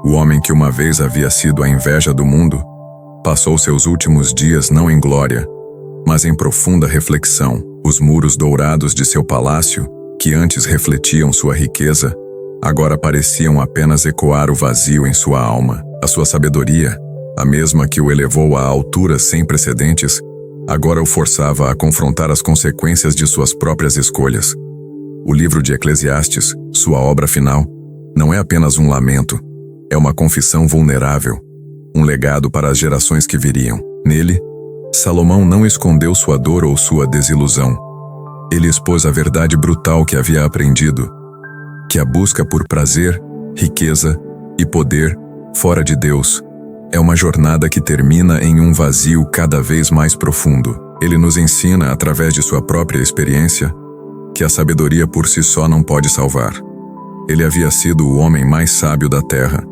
o homem que uma vez havia sido a inveja do mundo, passou seus últimos dias não em glória, mas em profunda reflexão. Os muros dourados de seu palácio, que antes refletiam sua riqueza, agora pareciam apenas ecoar o vazio em sua alma. A sua sabedoria, a mesma que o elevou a alturas sem precedentes, agora o forçava a confrontar as consequências de suas próprias escolhas. O livro de Eclesiastes, sua obra final, não é apenas um lamento, é uma confissão vulnerável, um legado para as gerações que viriam. Nele, Salomão não escondeu sua dor ou sua desilusão. Ele expôs a verdade brutal que havia aprendido, que a busca por prazer, riqueza e poder fora de Deus é uma jornada que termina em um vazio cada vez mais profundo. Ele nos ensina, através de sua própria experiência, que a sabedoria por si só não pode salvar. Ele havia sido o homem mais sábio da terra,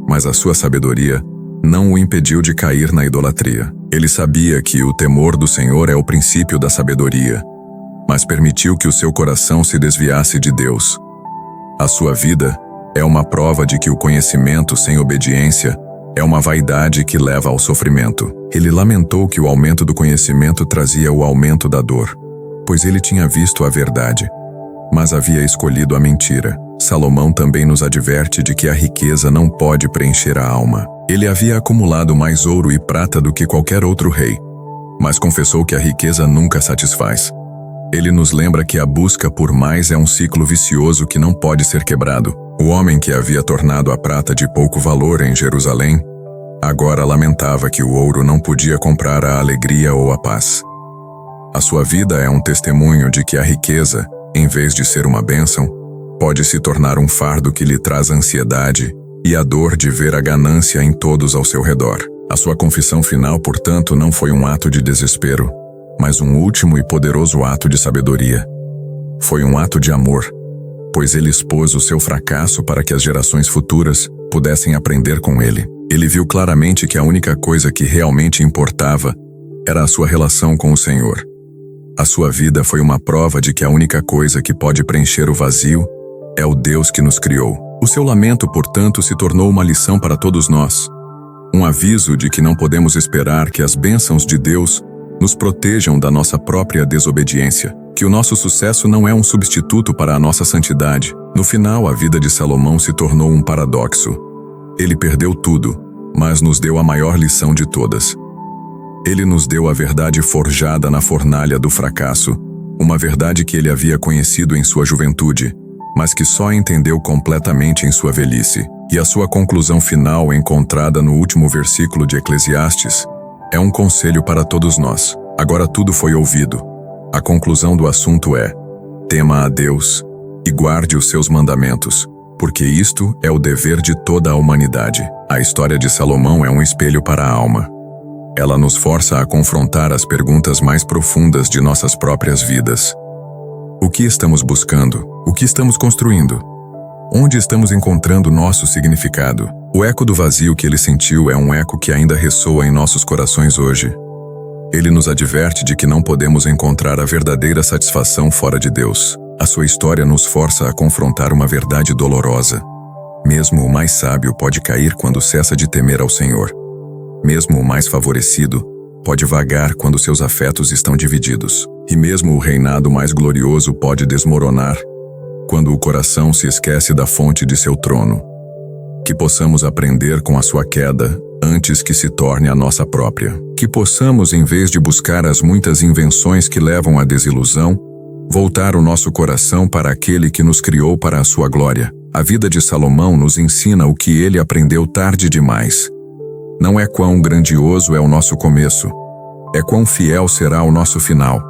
mas a sua sabedoria não o impediu de cair na idolatria. Ele sabia que o temor do Senhor é o princípio da sabedoria, mas permitiu que o seu coração se desviasse de Deus. A sua vida é uma prova de que o conhecimento sem obediência é uma vaidade que leva ao sofrimento. Ele lamentou que o aumento do conhecimento trazia o aumento da dor, pois ele tinha visto a verdade, mas havia escolhido a mentira. Salomão também nos adverte de que a riqueza não pode preencher a alma. Ele havia acumulado mais ouro e prata do que qualquer outro rei, mas confessou que a riqueza nunca satisfaz. Ele nos lembra que a busca por mais é um ciclo vicioso que não pode ser quebrado. O homem que havia tornado a prata de pouco valor em Jerusalém, agora lamentava que o ouro não podia comprar a alegria ou a paz. A sua vida é um testemunho de que a riqueza, em vez de ser uma bênção, pode se tornar um fardo que lhe traz ansiedade e a dor de ver a ganância em todos ao seu redor. A sua confissão final, portanto, não foi um ato de desespero, mas um último e poderoso ato de sabedoria. Foi um ato de amor, pois ele expôs o seu fracasso para que as gerações futuras pudessem aprender com ele. Ele viu claramente que a única coisa que realmente importava era a sua relação com o Senhor. A sua vida foi uma prova de que a única coisa que pode preencher o vazio é o Deus que nos criou. O seu lamento, portanto, se tornou uma lição para todos nós. Um aviso de que não podemos esperar que as bênçãos de Deus nos protejam da nossa própria desobediência, que o nosso sucesso não é um substituto para a nossa santidade. No final, a vida de Salomão se tornou um paradoxo. Ele perdeu tudo, mas nos deu a maior lição de todas. Ele nos deu a verdade forjada na fornalha do fracasso, uma verdade que ele havia conhecido em sua juventude, mas que só entendeu completamente em sua velhice. E a sua conclusão final, encontrada no último versículo de Eclesiastes, é um conselho para todos nós. Agora tudo foi ouvido. A conclusão do assunto é: tema a Deus e guarde os seus mandamentos, porque isto é o dever de toda a humanidade. A história de Salomão é um espelho para a alma. Ela nos força a confrontar as perguntas mais profundas de nossas próprias vidas. O que estamos buscando? O que estamos construindo? Onde estamos encontrando nosso significado? O eco do vazio que ele sentiu é um eco que ainda ressoa em nossos corações hoje. Ele nos adverte de que não podemos encontrar a verdadeira satisfação fora de Deus. A sua história nos força a confrontar uma verdade dolorosa. Mesmo o mais sábio pode cair quando cessa de temer ao Senhor. Mesmo o mais favorecido pode vagar quando seus afetos estão divididos. E mesmo o reinado mais glorioso pode desmoronar quando o coração se esquece da fonte de seu trono. Que possamos aprender com a sua queda, antes que se torne a nossa própria. Que possamos, em vez de buscar as muitas invenções que levam à desilusão, voltar o nosso coração para aquele que nos criou para a sua glória. A vida de Salomão nos ensina o que ele aprendeu tarde demais. Não é quão grandioso é o nosso começo, é quão fiel será o nosso final.